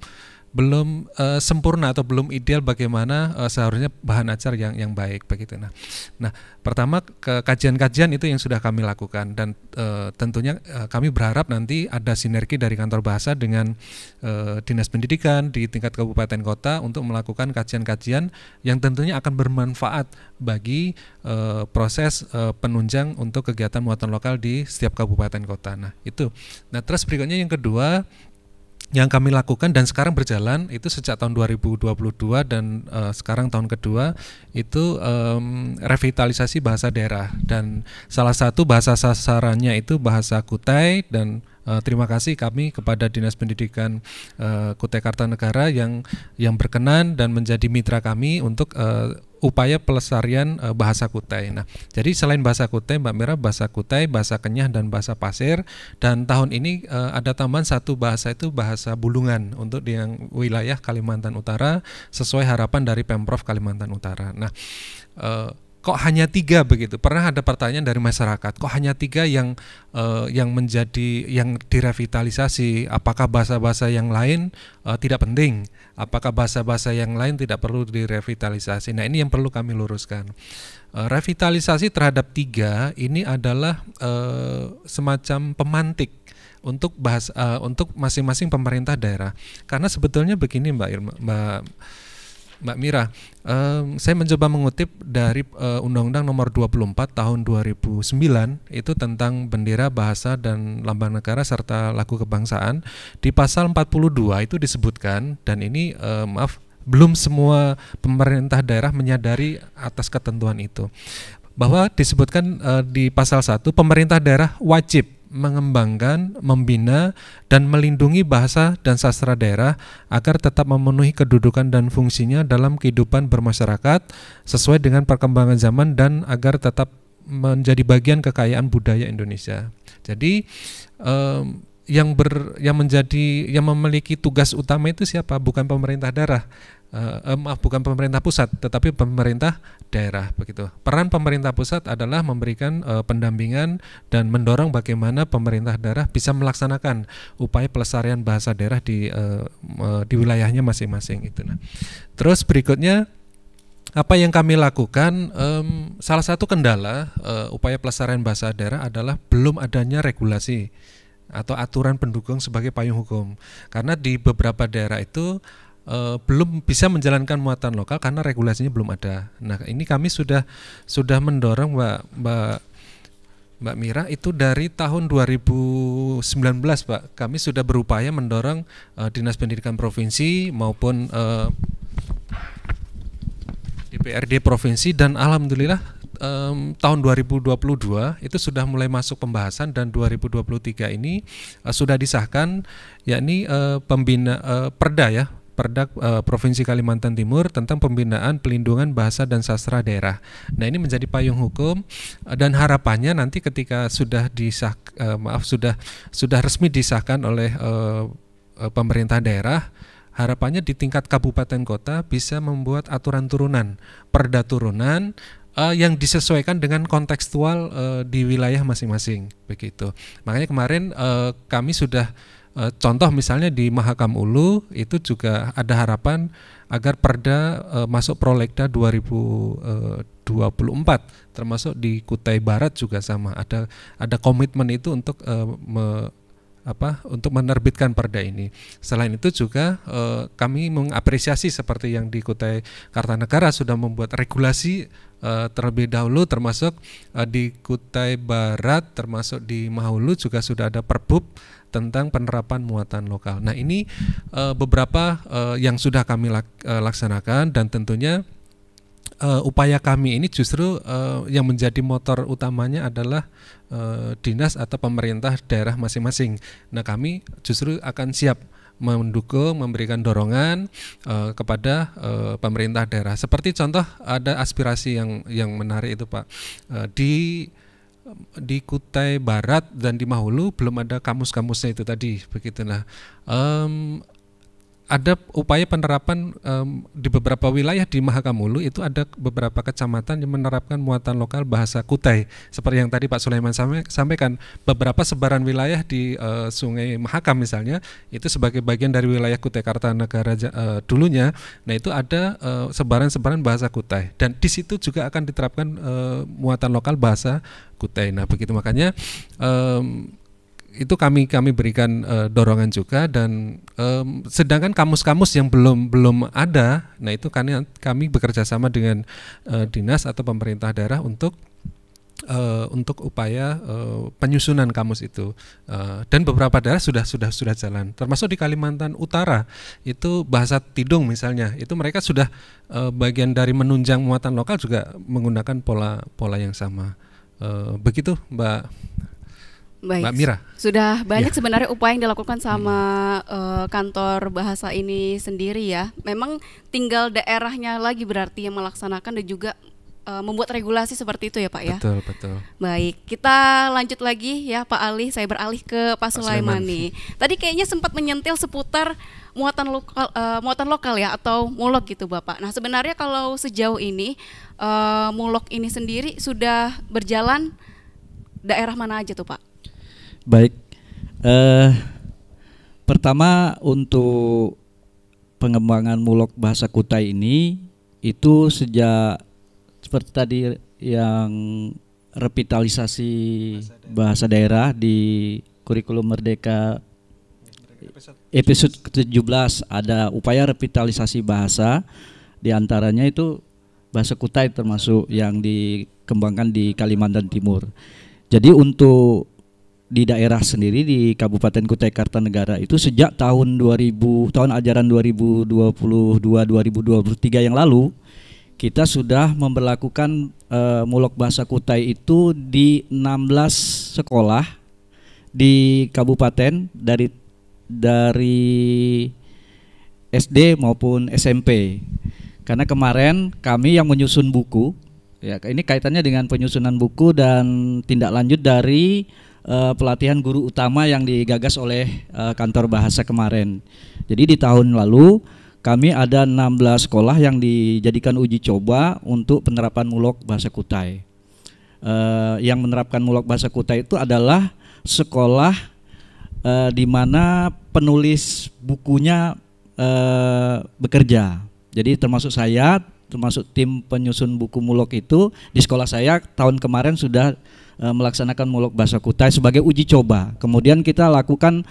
sempurna atau belum ideal bagaimana seharusnya bahan ajar yang baik begitu. Nah, pertama kajian-kajian itu yang sudah kami lakukan dan tentunya kami berharap nanti ada sinergi dari kantor bahasa dengan Dinas Pendidikan di tingkat kabupaten kota untuk melakukan kajian-kajian yang tentunya akan bermanfaat bagi proses penunjang untuk kegiatan muatan lokal di setiap kabupaten kota. Nah, itu. Nah, terus berikutnya yang kedua yang kami lakukan dan sekarang berjalan itu sejak tahun 2022 dan sekarang tahun kedua itu revitalisasi bahasa daerah, dan salah satu bahasa sasarannya itu bahasa Kutai, dan terima kasih kami kepada Dinas Pendidikan Kutai Kartanegara yang berkenan dan menjadi mitra kami untuk upaya pelestarian bahasa Kutai. Nah, jadi selain bahasa Kutai, Mbak Mira, bahasa Kutai, bahasa Kenyah, dan bahasa Pasir. Dan tahun ini ada tambahan satu bahasa, itu bahasa Bulungan untuk di yang wilayah Kalimantan Utara sesuai harapan dari Pemprov Kalimantan Utara. Nah, kok hanya 3 begitu? Pernah ada pertanyaan dari masyarakat, kok hanya 3 yang direvitalisasi? Apakah bahasa-bahasa yang lain tidak penting? Apakah bahasa-bahasa yang lain tidak perlu direvitalisasi? Nah, ini yang perlu kami luruskan. Revitalisasi terhadap 3 ini adalah semacam pemantik untuk untuk masing-masing pemerintah daerah. Karena sebetulnya begini Mbak Mira, saya mencoba mengutip dari Undang-Undang Nomor 24 Tahun 2009 itu tentang bendera, bahasa, dan lambang negara serta lagu kebangsaan. Di pasal 42 itu disebutkan, dan ini belum semua pemerintah daerah menyadari atas ketentuan itu, bahwa disebutkan di pasal 1, pemerintah daerah wajib mengembangkan, membina, dan melindungi bahasa dan sastra daerah agar tetap memenuhi kedudukan dan fungsinya dalam kehidupan bermasyarakat sesuai dengan perkembangan zaman dan agar tetap menjadi bagian kekayaan budaya Indonesia. Jadi yang memiliki tugas utama itu siapa? Bukan pemerintah daerah. Bukan pemerintah pusat, tetapi pemerintah daerah begitu. Peran pemerintah pusat adalah memberikan pendampingan dan mendorong bagaimana pemerintah daerah bisa melaksanakan upaya pelestarian bahasa daerah di wilayahnya masing-masing itu. Nah, terus berikutnya apa yang kami lakukan? Salah satu kendala upaya pelestarian bahasa daerah adalah belum adanya regulasi atau aturan pendukung sebagai payung hukum, karena di beberapa daerah itu belum bisa menjalankan muatan lokal karena regulasinya belum ada. Nah, ini kami sudah mendorong Mbak Mbak Mira, itu dari tahun 2019 Pak, kami sudah berupaya mendorong Dinas Pendidikan Provinsi maupun DPRD Provinsi, dan alhamdulillah tahun 2022 itu sudah mulai masuk pembahasan, dan 2023 ini sudah disahkan, yakni Perda ya, Perda Provinsi Kalimantan Timur tentang pembinaan pelindungan bahasa dan sastra daerah. Nah, ini menjadi payung hukum, dan harapannya nanti ketika sudah sudah resmi disahkan oleh pemerintah daerah, harapannya di tingkat kabupaten kota bisa membuat aturan turunan, perda turunan yang disesuaikan dengan kontekstual di wilayah masing-masing, begitu. Makanya kemarin kami sudah contoh misalnya di Mahakam Ulu itu juga ada harapan agar perda masuk prolegda 2024, termasuk di Kutai Barat juga sama, ada komitmen itu untuk untuk menerbitkan perda ini. Selain itu juga kami mengapresiasi seperti yang di Kutai Kartanegara sudah membuat regulasi terlebih dahulu, termasuk di Kutai Barat, termasuk di Mahulu juga sudah ada Perbub tentang penerapan muatan lokal. Nah, ini beberapa yang sudah kami laksanakan, dan tentunya upaya kami ini justru yang menjadi motor utamanya adalah dinas atau pemerintah daerah masing-masing. Nah, kami justru akan siap mendukung, memberikan dorongan kepada pemerintah daerah. Seperti contoh ada aspirasi yang menarik itu Pak, di Kutai Barat dan di Mahulu belum ada kamus-kamusnya itu tadi, begitu. Nah, ada upaya penerapan di beberapa wilayah di Mahakam Ulu itu ada beberapa kecamatan yang menerapkan muatan lokal bahasa Kutai. Seperti yang tadi Pak Sulaiman sampaikan, beberapa sebaran wilayah di Sungai Mahakam misalnya itu sebagai bagian dari wilayah Kutai Kartanegara dulunya. Nah, itu ada sebaran-sebaran bahasa Kutai, dan di situ juga akan diterapkan muatan lokal bahasa Kutai. Nah, begitu, makanya itu kami berikan dorongan juga, dan sedangkan kamus-kamus yang belum ada, nah itu kami bekerja sama dengan dinas atau pemerintah daerah untuk upaya penyusunan kamus itu, dan beberapa daerah sudah jalan, termasuk di Kalimantan Utara itu bahasa Tidung misalnya, itu mereka sudah bagian dari menunjang muatan lokal juga menggunakan pola yang sama, begitu Mbak. Baik, Mbak Mira. Sudah banyak sebenarnya upaya yang dilakukan sama kantor bahasa ini sendiri ya. Memang tinggal daerahnya lagi berarti yang melaksanakan dan juga membuat regulasi seperti itu ya Pak ya. Betul. Baik, kita lanjut lagi ya Pak Ali. Saya beralih ke Pak Sulaiman nih. Tadi kayaknya sempat menyentil seputar muatan lokal ya, atau mulok gitu Bapak. Nah, sebenarnya kalau sejauh ini mulok ini sendiri sudah berjalan daerah mana aja tuh Pak? Baik, pertama untuk pengembangan mulok bahasa Kutai ini itu sejak seperti tadi yang revitalisasi bahasa daerah di kurikulum Merdeka episode ke-17 ada upaya revitalisasi bahasa, diantaranya itu bahasa Kutai termasuk yang dikembangkan di Kalimantan Timur. Jadi untuk di daerah sendiri di Kabupaten Kutai Kartanegara itu sejak tahun ajaran 2022-2023 yang lalu kita sudah memberlakukan mulok bahasa Kutai itu di 16 sekolah di kabupaten dari SD maupun SMP. Karena kemarin kami yang menyusun buku, ya ini kaitannya dengan penyusunan buku dan tindak lanjut dari pelatihan guru utama yang digagas oleh kantor bahasa kemarin. Jadi di tahun lalu kami ada 16 sekolah yang dijadikan uji coba untuk penerapan mulok bahasa Kutai. Yang menerapkan mulok bahasa Kutai itu adalah sekolah di mana penulis bukunya bekerja. Jadi termasuk saya, termasuk tim penyusun buku mulok itu di sekolah saya tahun kemarin sudah melaksanakan mulok bahasa Kutai sebagai uji coba. Kemudian kita lakukan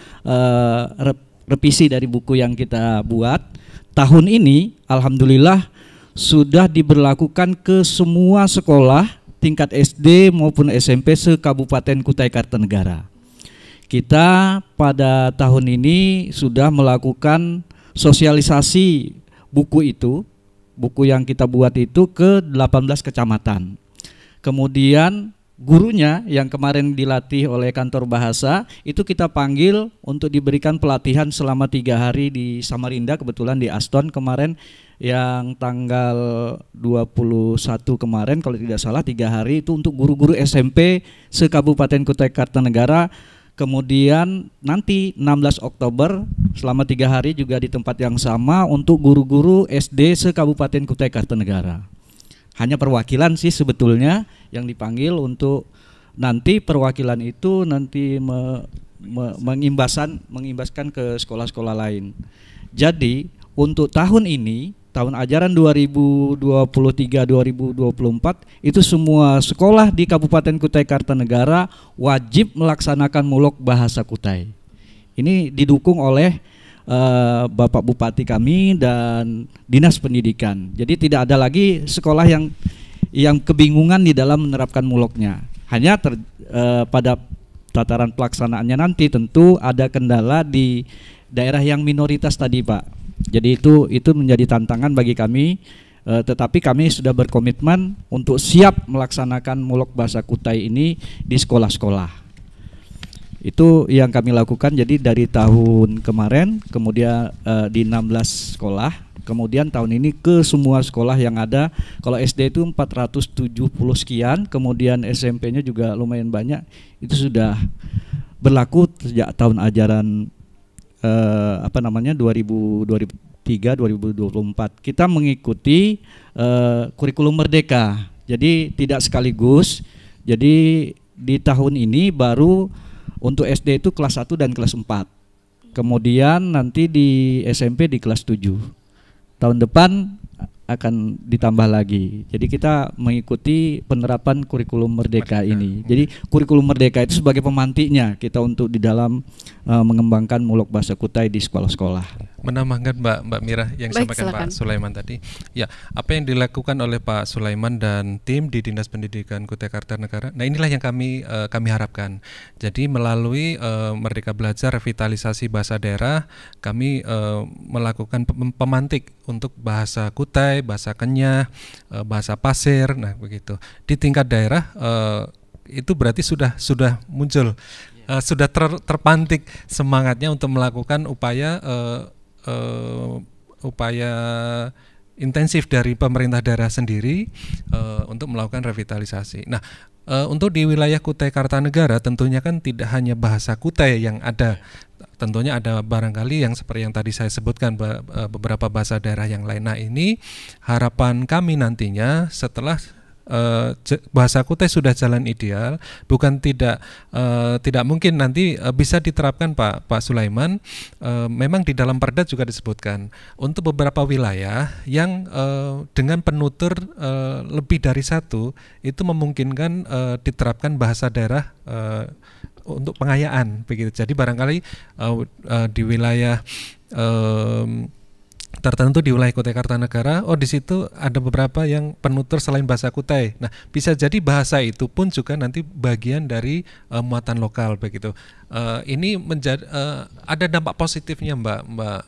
revisi dari buku yang kita buat. Tahun ini alhamdulillah sudah diberlakukan ke semua sekolah tingkat SD maupun SMP se-Kabupaten Kutai Kartanegara. Kita pada tahun ini sudah melakukan sosialisasi buku itu, buku yang kita buat itu ke 18 kecamatan. Kemudian gurunya yang kemarin dilatih oleh kantor bahasa itu kita panggil untuk diberikan pelatihan selama 3 hari di Samarinda, kebetulan di Aston kemarin yang tanggal 21 kemarin kalau tidak salah, 3 hari itu untuk guru-guru SMP se-Kabupaten Kutai Kartanegara. Kemudian nanti 16 Oktober selama 3 hari juga di tempat yang sama untuk guru-guru SD se-Kabupaten Kutai Kartanegara. Hanya perwakilan sih sebetulnya yang dipanggil untuk nanti perwakilan itu nanti mengimbaskan ke sekolah-sekolah lain. Jadi untuk tahun ini, tahun ajaran 2023-2024 itu semua sekolah di Kabupaten Kutai Kartanegara wajib melaksanakan mulok bahasa Kutai. Ini didukung oleh Bapak Bupati kami dan Dinas Pendidikan. Jadi tidak ada lagi sekolah yang kebingungan di dalam menerapkan muloknya. Hanya pada tataran pelaksanaannya nanti tentu ada kendala di daerah yang minoritas tadi, Pak. Jadi itu menjadi tantangan bagi kami, tetapi kami sudah berkomitmen untuk siap melaksanakan mulok bahasa Kutai ini di sekolah-sekolah. Itu yang kami lakukan. Jadi dari tahun kemarin kemudian di 16 sekolah, kemudian tahun ini ke semua sekolah yang ada. Kalau SD itu 470 sekian, kemudian SMP-nya juga lumayan banyak. Itu sudah berlaku sejak tahun ajaran 2023-2024. Kita mengikuti kurikulum Merdeka. Jadi tidak sekaligus. Jadi di tahun ini baru untuk SD itu kelas 1 dan kelas 4. Kemudian nanti di SMP di kelas 7. Tahun depan akan ditambah lagi. Jadi kita mengikuti penerapan kurikulum Merdeka ini. Jadi kurikulum Merdeka itu sebagai pemantiknya kita untuk di dalam mengembangkan mulok bahasa Kutai di sekolah-sekolah. Menambahkan Mbak Mira yang Baik, disampaikan silakan. Pak Sulaiman tadi. Ya, apa yang dilakukan oleh Pak Sulaiman dan tim di Dinas Pendidikan Kutai Kartanegara. Nah, inilah yang kami harapkan. Jadi melalui Merdeka Belajar revitalisasi bahasa daerah, kami melakukan pemantik untuk bahasa Kutai, bahasa Kenyah, bahasa Pasir. Nah, begitu. Di tingkat daerah itu berarti sudah muncul, sudah terpantik semangatnya untuk melakukan upaya intensif dari pemerintah daerah sendiri untuk melakukan revitalisasi. Nah, untuk di wilayah Kutai Kartanegara tentunya kan tidak hanya bahasa Kutai yang ada, tentunya ada barangkali yang seperti yang tadi saya sebutkan beberapa bahasa daerah yang lain. Nah, ini harapan kami nantinya setelah bahasa Kutai sudah jalan ideal, bukan tidak mungkin nanti bisa diterapkan Pak Sulaiman. Memang di dalam Perda juga disebutkan untuk beberapa wilayah yang dengan penutur lebih dari satu itu memungkinkan diterapkan bahasa daerah untuk pengayaan begitu. Jadi barangkali di wilayah tertentu di wilayah Kutai Kartanegara, di situ ada beberapa yang penutur selain bahasa Kutai. Nah, bisa jadi bahasa itu pun juga nanti bagian dari muatan lokal begitu. Ini menjadi ada dampak positifnya Mbak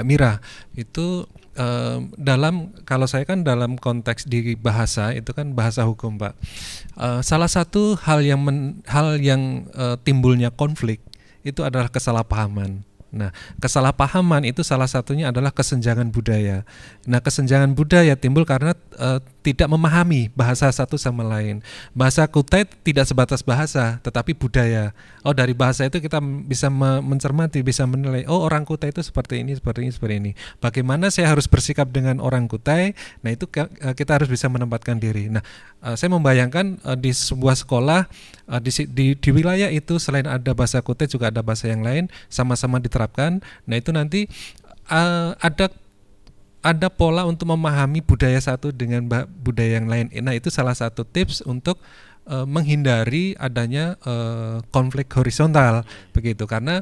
Mira. Itu kalau saya kan dalam konteks di bahasa itu kan bahasa hukum, Pak. Salah satu hal yang timbulnya konflik itu adalah kesalahpahaman. Nah, kesalahpahaman itu salah satunya adalah kesenjangan budaya. Nah, kesenjangan budaya timbul karena tidak memahami bahasa satu sama lain. Bahasa Kutai tidak sebatas bahasa, tetapi budaya. Dari bahasa itu kita bisa mencermati, bisa menilai, orang Kutai itu seperti ini, seperti ini, seperti ini. Bagaimana saya harus bersikap dengan orang Kutai? Nah, itu kita harus bisa menempatkan diri. Nah, saya membayangkan di sebuah sekolah di wilayah itu selain ada bahasa Kutai juga ada bahasa yang lain sama-sama diterapkan. Nah, itu nanti ada pola untuk memahami budaya satu dengan budaya yang lain. Nah, itu salah satu tips untuk menghindari adanya konflik horizontal begitu, karena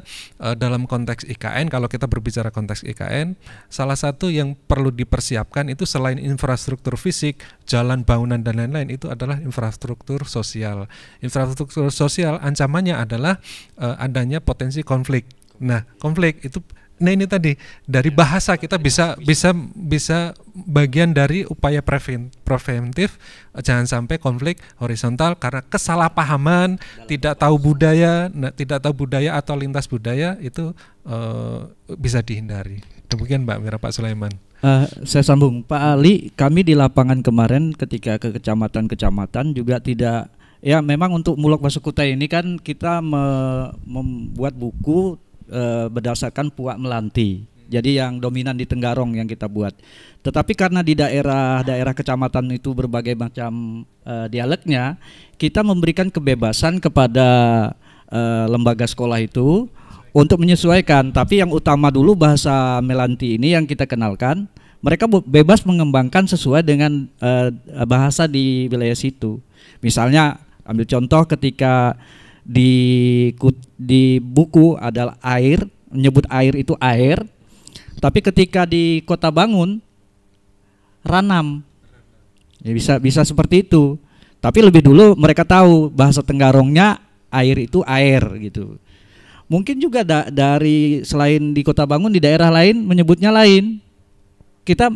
dalam konteks IKN, kalau kita berbicara konteks IKN, salah satu yang perlu dipersiapkan itu selain infrastruktur fisik, jalan, bangunan dan lain-lain, itu adalah infrastruktur sosial. Infrastruktur sosial ancamannya adalah adanya potensi konflik. Nah, konflik itu, nah ini tadi dari bahasa kita bisa bagian dari upaya preventif, jangan sampai konflik horizontal karena kesalahpahaman, tidak tahu budaya atau lintas budaya itu bisa dihindari. Demikian Mbak Mira, Pak Sulaiman. Saya sambung Pak Ali, kami di lapangan kemarin ketika ke kecamatan juga tidak, ya memang untuk Mulok Basa Kutai ini kan kita membuat buku berdasarkan Puak Melanti. Jadi yang dominan di Tenggarong yang kita buat. Tetapi karena di daerah kecamatan itu berbagai macam dialeknya, kita memberikan kebebasan kepada lembaga sekolah itu untuk menyesuaikan. Tapi yang utama dulu bahasa Melanti ini yang kita kenalkan. Mereka bebas mengembangkan sesuai dengan bahasa di wilayah situ. Misalnya ambil contoh ketika di buku adalah air, menyebut air itu air, tapi ketika di Kota Bangun ranam, ya bisa seperti itu. Tapi lebih dulu mereka tahu bahasa Tenggarongnya air itu air gitu. Mungkin juga dari selain di Kota Bangun di daerah lain menyebutnya lain. Kita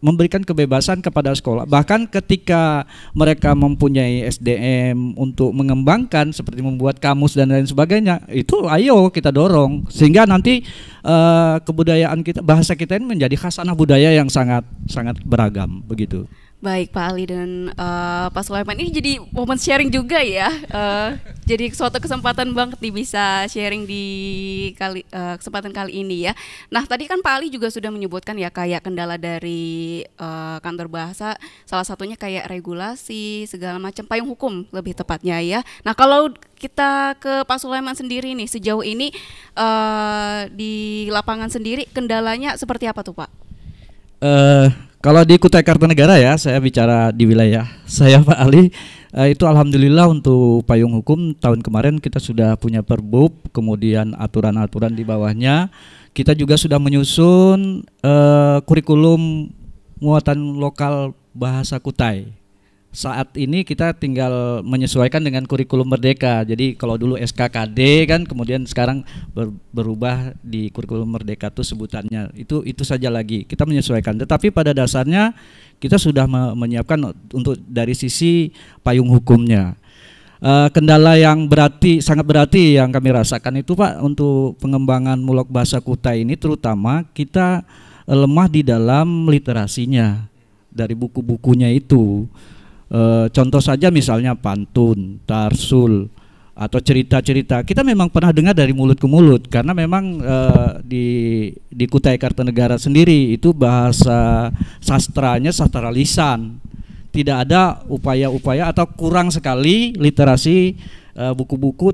memberikan kebebasan kepada sekolah. Bahkan ketika mereka mempunyai SDM untuk mengembangkan seperti membuat kamus dan lain sebagainya, itu ayo kita dorong sehingga nanti kebudayaan kita, bahasa kita ini menjadi khasanah budaya yang sangat beragam begitu. Baik Pak Ali dan Pak Sulaiman, ini jadi momen sharing juga ya. Jadi suatu kesempatan banget nih bisa sharing di kesempatan kali ini ya. Nah tadi kan Pak Ali juga sudah menyebutkan ya kayak kendala dari kantor bahasa, salah satunya kayak regulasi segala macam, payung hukum lebih tepatnya ya. Nah kalau kita ke Pak Sulaiman sendiri nih, sejauh ini di lapangan sendiri kendalanya seperti apa tuh Pak? Kalau di Kutai Kartanegara ya, saya bicara di wilayah saya Pak Ali, itu alhamdulillah untuk payung hukum tahun kemarin kita sudah punya Perbub, kemudian aturan-aturan di bawahnya. Kita juga sudah menyusun kurikulum muatan lokal bahasa Kutai. Saat ini kita tinggal menyesuaikan dengan kurikulum Merdeka. Jadi kalau dulu SKKD kan, kemudian sekarang berubah di kurikulum Merdeka itu sebutannya. Itu saja lagi. Kita menyesuaikan. Tetapi pada dasarnya kita sudah menyiapkan untuk dari sisi payung hukumnya. Kendala yang sangat berarti yang kami rasakan itu Pak, untuk pengembangan Mulok Basa Kutai ini terutama kita lemah di dalam literasinya dari buku-bukunya itu. Contoh saja misalnya pantun, tarsul, atau cerita-cerita. Kita memang pernah dengar dari mulut ke mulut karena memang di Kutai Kartanegara sendiri itu bahasa sastranya sastra lisan. Tidak ada upaya-upaya atau kurang sekali literasi buku-buku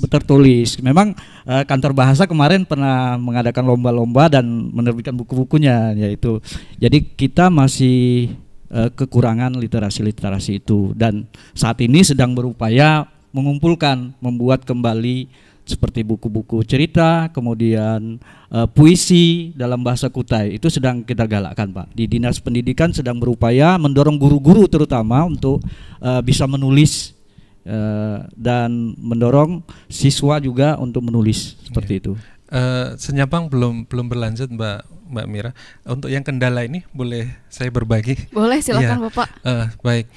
tertulis. Memang kantor bahasa kemarin pernah mengadakan lomba-lomba dan menerbitkan buku-bukunya yaitu. Jadi kita masih kekurangan literasi itu, dan saat ini sedang berupaya membuat kembali seperti buku-buku cerita, kemudian puisi dalam bahasa Kutai. Itu sedang kita galakkan Pak. Di Dinas Pendidikan sedang berupaya mendorong guru-guru terutama untuk bisa menulis dan mendorong siswa juga untuk menulis seperti itu. Senyapang belum berlanjut Mbak Mira. Untuk yang kendala ini boleh saya berbagi? Boleh, silakan ya. Bapak. Baik.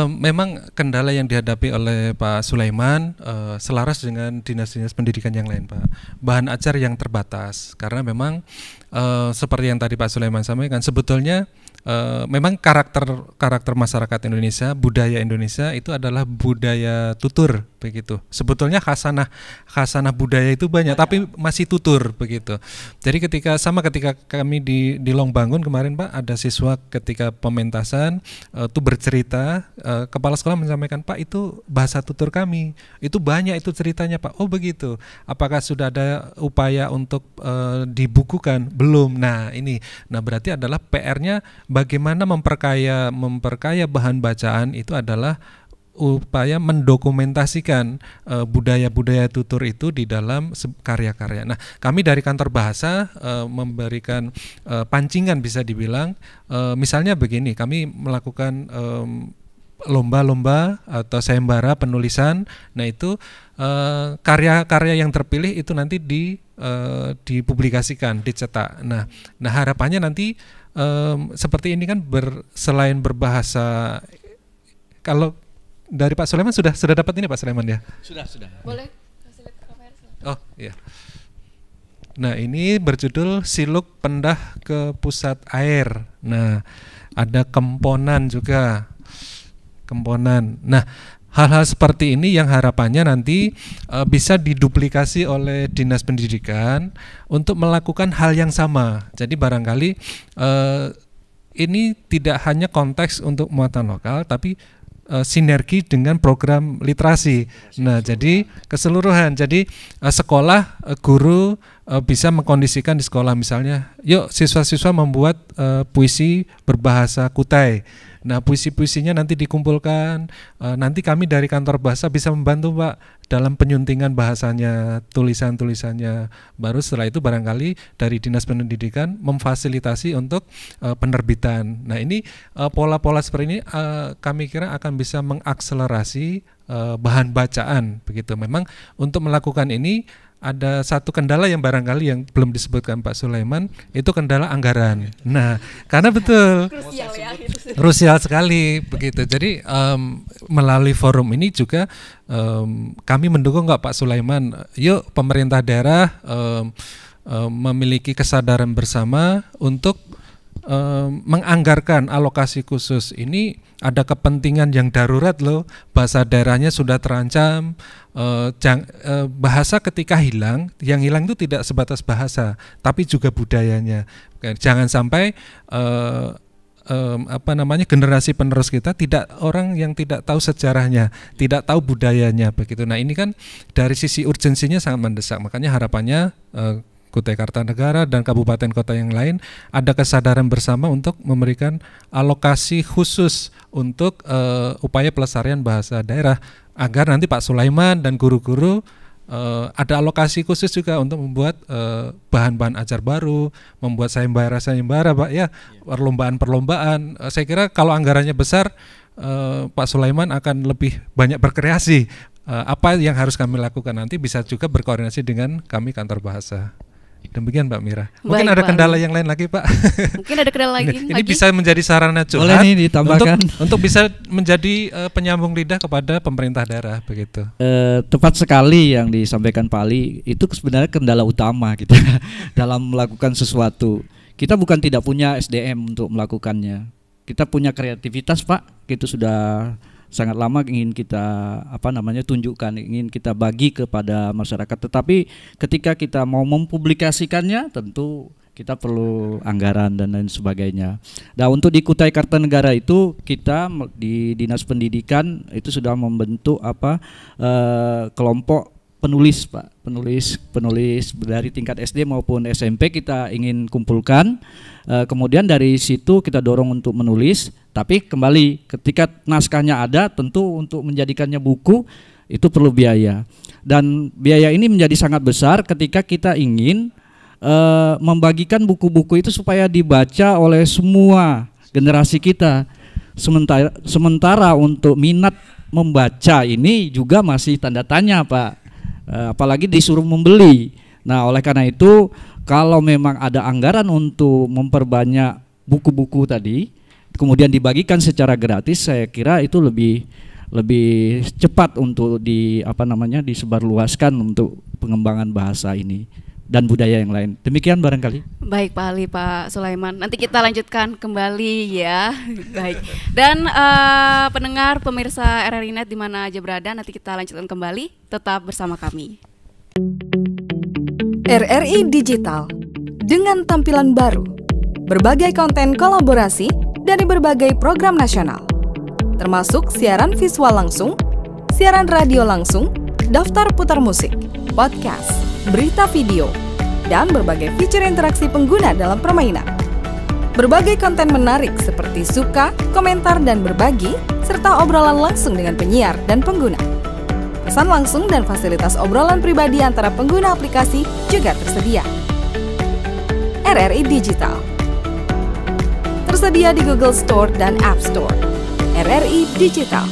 Memang kendala yang dihadapi oleh Pak Sulaiman selaras dengan dinas-dinas pendidikan yang lain Pak. Bahan ajar yang terbatas karena memang seperti yang tadi Pak Sulaiman sampaikan, sebetulnya memang karakter masyarakat Indonesia, budaya Indonesia itu adalah budaya tutur begitu. Sebetulnya khasanah budaya itu banyak, tapi masih tutur begitu. Jadi ketika kami di Longbangun kemarin Pak, ada siswa ketika pementasan itu bercerita, kepala sekolah menyampaikan, Pak itu bahasa tutur kami, itu banyak itu ceritanya Pak. Oh begitu. Apakah sudah ada upaya untuk dibukukan? Belum. Nah berarti adalah PR-nya bagaimana memperkaya bahan bacaan itu adalah upaya mendokumentasikan budaya-budaya tutur itu di dalam karya-karya. Nah, kami dari kantor bahasa memberikan pancingan bisa dibilang, misalnya begini, kami melakukan lomba-lomba atau sayembara penulisan. Nah, itu karya-karya yang terpilih itu nanti dipublikasikan, dicetak. Nah harapannya nanti seperti ini kan selain berbahasa, kalau dari Pak Sulaiman sudah dapat ini Pak Sulaiman ya? Sudah. Boleh kasih lihat kamera. Oh iya. Nah, ini berjudul Siluk Pendah ke Pusat Air. Nah, ada kemponan juga. Nah, hal-hal seperti ini yang harapannya nanti bisa diduplikasi oleh Dinas Pendidikan untuk melakukan hal yang sama. Jadi barangkali ini tidak hanya konteks untuk muatan lokal, tapi sinergi dengan program literasi. Nah, jadi keseluruhan. Jadi sekolah, guru bisa mengkondisikan di sekolah, misalnya, yuk siswa-siswa membuat puisi berbahasa Kutai. Nah, puisi-puisinya nanti dikumpulkan. Nanti kami dari kantor bahasa bisa membantu Pak dalam penyuntingan bahasanya, tulisan-tulisannya. Baru setelah itu barangkali dari Dinas Pendidikan memfasilitasi untuk penerbitan. Nah, ini pola-pola seperti ini kami kira akan bisa mengakselerasi bahan bacaan begitu. Memang untuk melakukan ini ada satu kendala yang barangkali yang belum disebutkan Pak Sulaiman, itu kendala anggaran. Nah, karena betul krusial sekali begitu. Jadi melalui forum ini juga kami mendukung nggak Pak Sulaiman, yuk pemerintah daerah memiliki kesadaran bersama untuk menganggarkan alokasi khusus. Ini ada kepentingan yang darurat loh, bahasa daerahnya sudah terancam. Bahasa ketika hilang, yang hilang itu tidak sebatas bahasa, tapi juga budayanya. Jangan sampai generasi penerus kita orang yang tidak tahu sejarahnya, tidak tahu budayanya begitu. Nah, ini kan dari sisi urgensinya sangat mendesak. Makanya harapannya Kutai Kartanegara dan kabupaten kota yang lain ada kesadaran bersama untuk memberikan alokasi khusus untuk upaya pelestarian bahasa daerah, agar nanti Pak Sulaiman dan guru-guru ada alokasi khusus juga untuk membuat bahan-bahan ajar baru, membuat sayembara Pak ya, perlombaan-perlombaan. Saya kira kalau anggarannya besar, Pak Sulaiman akan lebih banyak berkreasi. Apa yang harus kami lakukan nanti bisa juga berkoordinasi dengan kami kantor bahasa. Demikian Mbak Mira. Mungkin ada kendala yang lain lagi Pak. Mungkin ada kendala lagi. Ini bisa menjadi sarana curhat. Boleh nih ditambahkan untuk bisa menjadi penyambung lidah kepada pemerintah daerah begitu. Tepat sekali yang disampaikan Pak Ali. Itu sebenarnya kendala utama kita dalam melakukan sesuatu. Kita bukan tidak punya SDM untuk melakukannya. Kita punya kreativitas Pak. Itu sudah sangat lama ingin kita tunjukkan, ingin kita bagi kepada masyarakat. Tetapi ketika kita mau mempublikasikannya, tentu kita perlu anggaran dan lain sebagainya. Nah, untuk di Kutai Kartanegara itu kita di Dinas Pendidikan itu sudah membentuk kelompok penulis Pak, penulis dari tingkat SD maupun SMP kita ingin kumpulkan. Kemudian dari situ kita dorong untuk menulis. Tapi kembali ketika naskahnya ada, tentu untuk menjadikannya buku itu perlu biaya. Dan biaya ini menjadi sangat besar ketika kita ingin membagikan buku-buku itu supaya dibaca oleh semua generasi kita. Sementara untuk minat membaca ini juga masih tanda tanya Pak. Apalagi disuruh membeli. Nah, oleh karena itu kalau memang ada anggaran untuk memperbanyak buku-buku tadi, kemudian dibagikan secara gratis, saya kira itu lebih cepat untuk disebarluaskan untuk pengembangan bahasa ini dan budaya yang lain. Demikian barangkali. Baik Pak Ali, Pak Sulaiman. Nanti kita lanjutkan kembali ya. Baik. Dan pendengar pemirsa RRI Net di mana aja berada, nanti kita lanjutkan kembali. Tetap bersama kami. RRI Digital dengan tampilan baru, berbagai konten kolaborasi dari berbagai program nasional, termasuk siaran visual langsung, siaran radio langsung, daftar putar musik, podcast, berita video, dan berbagai fitur interaksi pengguna dalam permainan. Berbagai konten menarik seperti suka, komentar, dan berbagi, serta obrolan langsung dengan penyiar dan pengguna. Pesan langsung dan fasilitas obrolan pribadi antara pengguna aplikasi juga tersedia. RRI Digital tersedia di Google Store dan App Store. RRI Digital.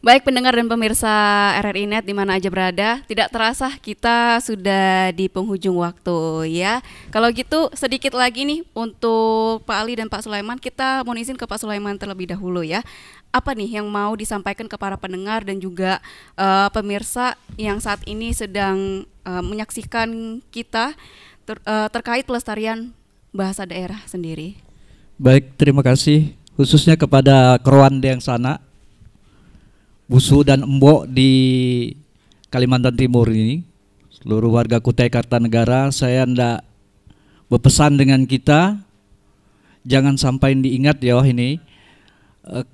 Baik pendengar dan pemirsa RRI Net di mana aja berada, tidak terasa kita sudah di penghujung waktu ya. Kalau gitu sedikit lagi nih untuk Pak Ali dan Pak Sulaiman, kita mohon izin ke Pak Sulaiman terlebih dahulu ya. Apa nih yang mau disampaikan ke para pendengar dan juga pemirsa yang saat ini sedang menyaksikan kita terkait pelestarian bahasa daerah sendiri? Baik, terima kasih khususnya kepada Kerwande yang sana, Busu dan Embok di Kalimantan Timur ini, seluruh warga Kutai Kartanegara, saya hendak berpesan dengan kita, jangan sampai diingat ya ini,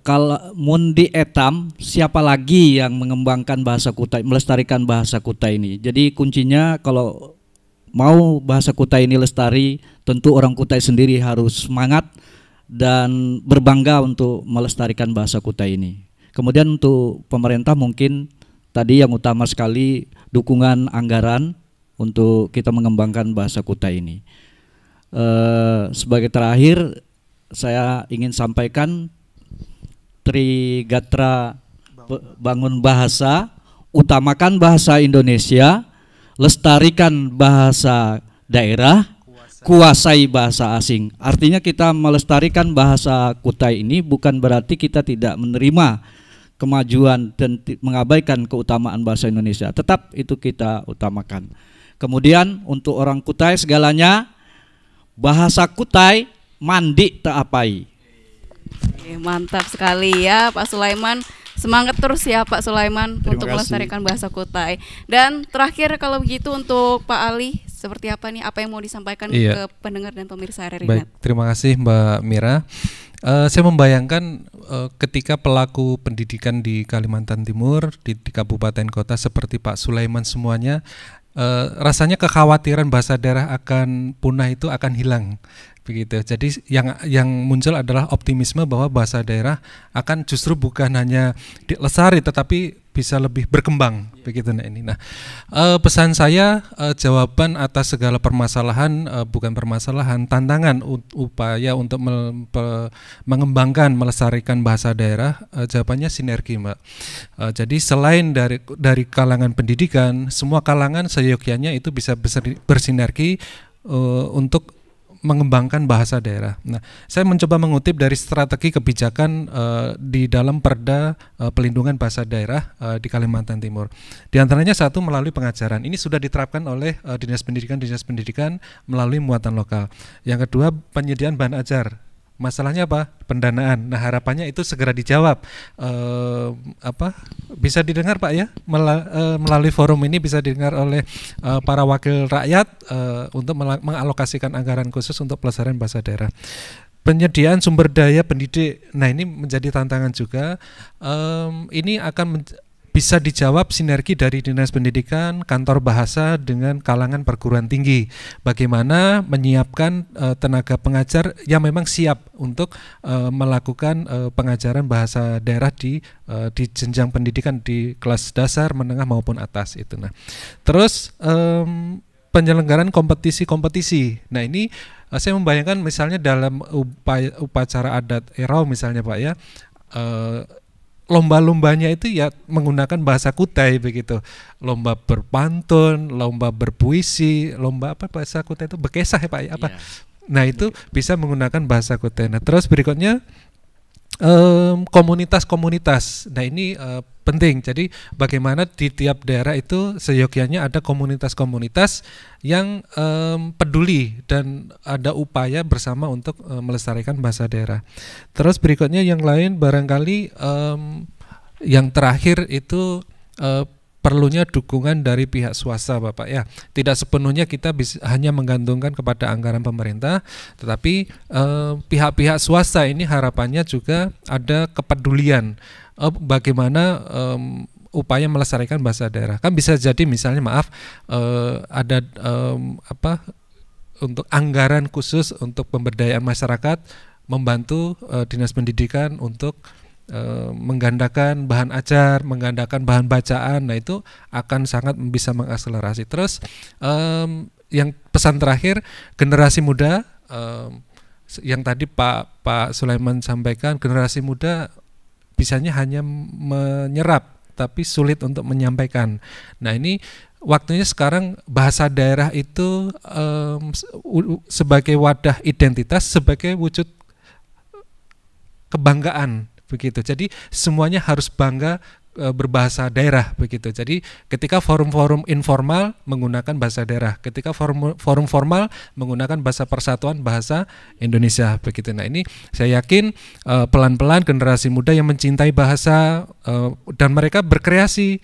kalau mundi etam, siapa lagi yang mengembangkan bahasa Kutai, melestarikan bahasa Kutai ini. Jadi kuncinya kalau mau bahasa Kutai ini lestari, tentu orang Kutai sendiri harus semangat dan berbangga untuk melestarikan bahasa Kutai ini. Kemudian untuk pemerintah mungkin tadi yang utama sekali dukungan anggaran untuk kita mengembangkan bahasa Kutai ini. Sebagai terakhir saya ingin sampaikan Trigatra bangun bahasa, utamakan bahasa Indonesia, lestarikan bahasa daerah, kuasai bahasa asing. Artinya kita melestarikan bahasa Kutai ini bukan berarti kita tidak menerima kemajuan dan mengabaikan keutamaan bahasa Indonesia. Tetap itu kita utamakan. Kemudian untuk orang Kutai segalanya, bahasa Kutai mandi teapai. Mantap sekali ya Pak Sulaiman. Semangat terus ya Pak Sulaiman untuk kasih. melestarikan bahasa Kutai. Dan terakhir kalau begitu untuk Pak Ali, seperti apa nih, apa yang mau disampaikan ke pendengar dan pemirsa RRI Net? Baik, terima kasih Mbak Mira. Saya membayangkan ketika pelaku pendidikan di Kalimantan Timur, di kabupaten kota seperti Pak Sulaiman semuanya, rasanya kekhawatiran bahasa daerah akan punah itu akan hilang. Begitu. Jadi yang muncul adalah optimisme bahwa bahasa daerah akan justru bukan hanya lestari tetapi bisa lebih berkembang, begitu. Nah ini. Nah, pesan saya, jawaban atas segala permasalahan, bukan permasalahan, tantangan upaya untuk mengembangkan, melestarikan bahasa daerah, jawabannya sinergi, Mbak. Jadi selain dari kalangan pendidikan, semua kalangan seyogyanya itu bisa bersinergi untuk mengembangkan bahasa daerah. Nah, saya mencoba mengutip dari strategi kebijakan di dalam Perda Pelindungan Bahasa Daerah di Kalimantan Timur. Di antaranya satu, melalui pengajaran. Ini sudah diterapkan oleh Dinas Pendidikan melalui muatan lokal. Yang kedua, penyediaan bahan ajar. Masalahnya apa? Pendanaan. Nah, harapannya itu segera dijawab. Bisa didengar Pak ya? Melalui forum ini bisa didengar oleh para wakil rakyat untuk mengalokasikan anggaran khusus untuk pelestarian bahasa daerah. Penyediaan sumber daya pendidik. Nah, ini menjadi tantangan juga. Ini akan bisa dijawab sinergi dari Dinas Pendidikan, Kantor Bahasa dengan kalangan perguruan tinggi. Bagaimana menyiapkan tenaga pengajar yang memang siap untuk melakukan pengajaran bahasa daerah di jenjang pendidikan di kelas dasar, menengah maupun atas itu. Nah, terus penyelenggaraan kompetisi-kompetisi. Nah, ini saya membayangkan misalnya dalam upacara adat Erau misalnya Pak ya, lomba-lombanya itu ya menggunakan bahasa Kutai begitu. Lomba berpantun, lomba berpuisi, lomba apa bahasa Kutai itu bekesah ya Pak ya apa? Yeah. Nah, itu bisa menggunakan bahasa Kutai. Nah, terus berikutnya komunitas-komunitas. Nah, ini penting. Jadi bagaimana di tiap daerah itu seyogyanya ada komunitas-komunitas yang peduli dan ada upaya bersama untuk melestarikan bahasa daerah. Terus berikutnya yang lain barangkali yang terakhir itu perlunya dukungan dari pihak swasta, Bapak ya. Tidak sepenuhnya kita hanya menggantungkan kepada anggaran pemerintah, tetapi pihak-pihak swasta ini harapannya juga ada kepedulian bagaimana upaya melestarikan bahasa daerah. Kan bisa jadi misalnya ada untuk anggaran khusus untuk pemberdayaan masyarakat, membantu Dinas Pendidikan untuk menggandakan bahan ajar, menggandakan bahan bacaan. Nah itu akan sangat bisa mengakselerasi. Terus yang pesan terakhir, generasi muda, yang tadi Pak Sulaiman sampaikan, generasi muda bisanya hanya menyerap tapi sulit untuk menyampaikan. Nah ini waktunya sekarang bahasa daerah itu sebagai wadah identitas, sebagai wujud kebanggaan begitu. Jadi semuanya harus bangga berbahasa daerah begitu. Jadi ketika forum-forum informal menggunakan bahasa daerah, ketika forum formal menggunakan bahasa persatuan bahasa Indonesia begitu. Nah ini saya yakin pelan-pelan generasi muda yang mencintai bahasa dan mereka berkreasi.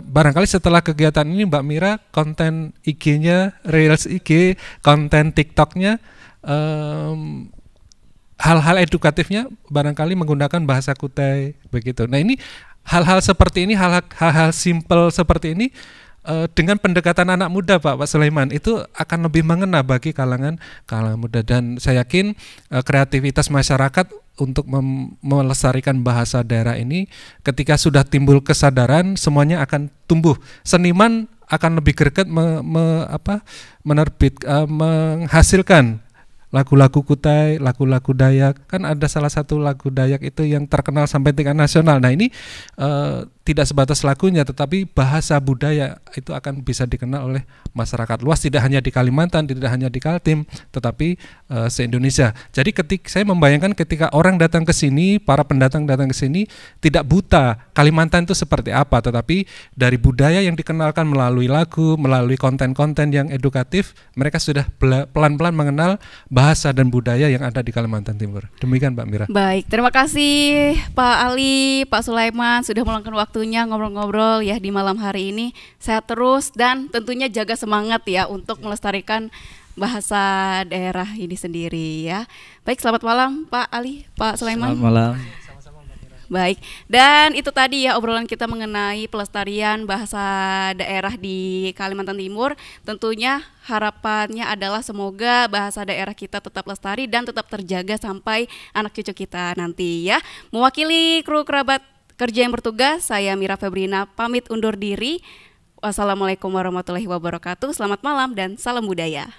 Barangkali setelah kegiatan ini Mbak Mira, konten IG-nya, Reels IG, konten TikTok-nya, hal-hal edukatifnya barangkali menggunakan bahasa Kutai begitu. Nah ini hal-hal seperti ini, hal-hal simpel seperti ini dengan pendekatan anak muda Pak Sulaiman itu akan lebih mengena bagi kalangan muda, dan saya yakin kreativitas masyarakat untuk melestarikan bahasa daerah ini ketika sudah timbul kesadaran semuanya akan tumbuh. Seniman akan lebih greget menghasilkan lagu-lagu Kutai, lagu-lagu Dayak. Kan ada salah satu lagu Dayak itu yang terkenal sampai tingkat nasional. Nah ini tidak sebatas lagunya, tetapi bahasa budaya itu akan bisa dikenal oleh masyarakat luas, tidak hanya di Kalimantan, tidak hanya di Kaltim, tetapi se-Indonesia. Jadi saya membayangkan ketika orang datang ke sini, para pendatang datang ke sini, tidak buta Kalimantan itu seperti apa, tetapi dari budaya yang dikenalkan melalui lagu, melalui konten-konten yang edukatif, mereka sudah pelan-pelan mengenal bahasa dan budaya yang ada di Kalimantan Timur. Demikian Mbak Mira. Baik, terima kasih Pak Ali, Pak Sulaiman sudah meluangkan waktunya ngobrol-ngobrol ya di malam hari ini. Sehat terus dan tentunya jaga semangat ya untuk melestarikan bahasa daerah ini sendiri ya. Baik, selamat malam Pak Ali, Pak Sulaiman. Selamat malam. Baik, dan itu tadi ya obrolan kita mengenai pelestarian bahasa daerah di Kalimantan Timur. Tentunya harapannya adalah semoga bahasa daerah kita tetap lestari dan tetap terjaga sampai anak cucu kita nanti ya. Mewakili kru kerabat kerja yang bertugas, saya Mira Febrina pamit undur diri. Wassalamualaikum warahmatullahi wabarakatuh. Selamat malam dan salam budaya.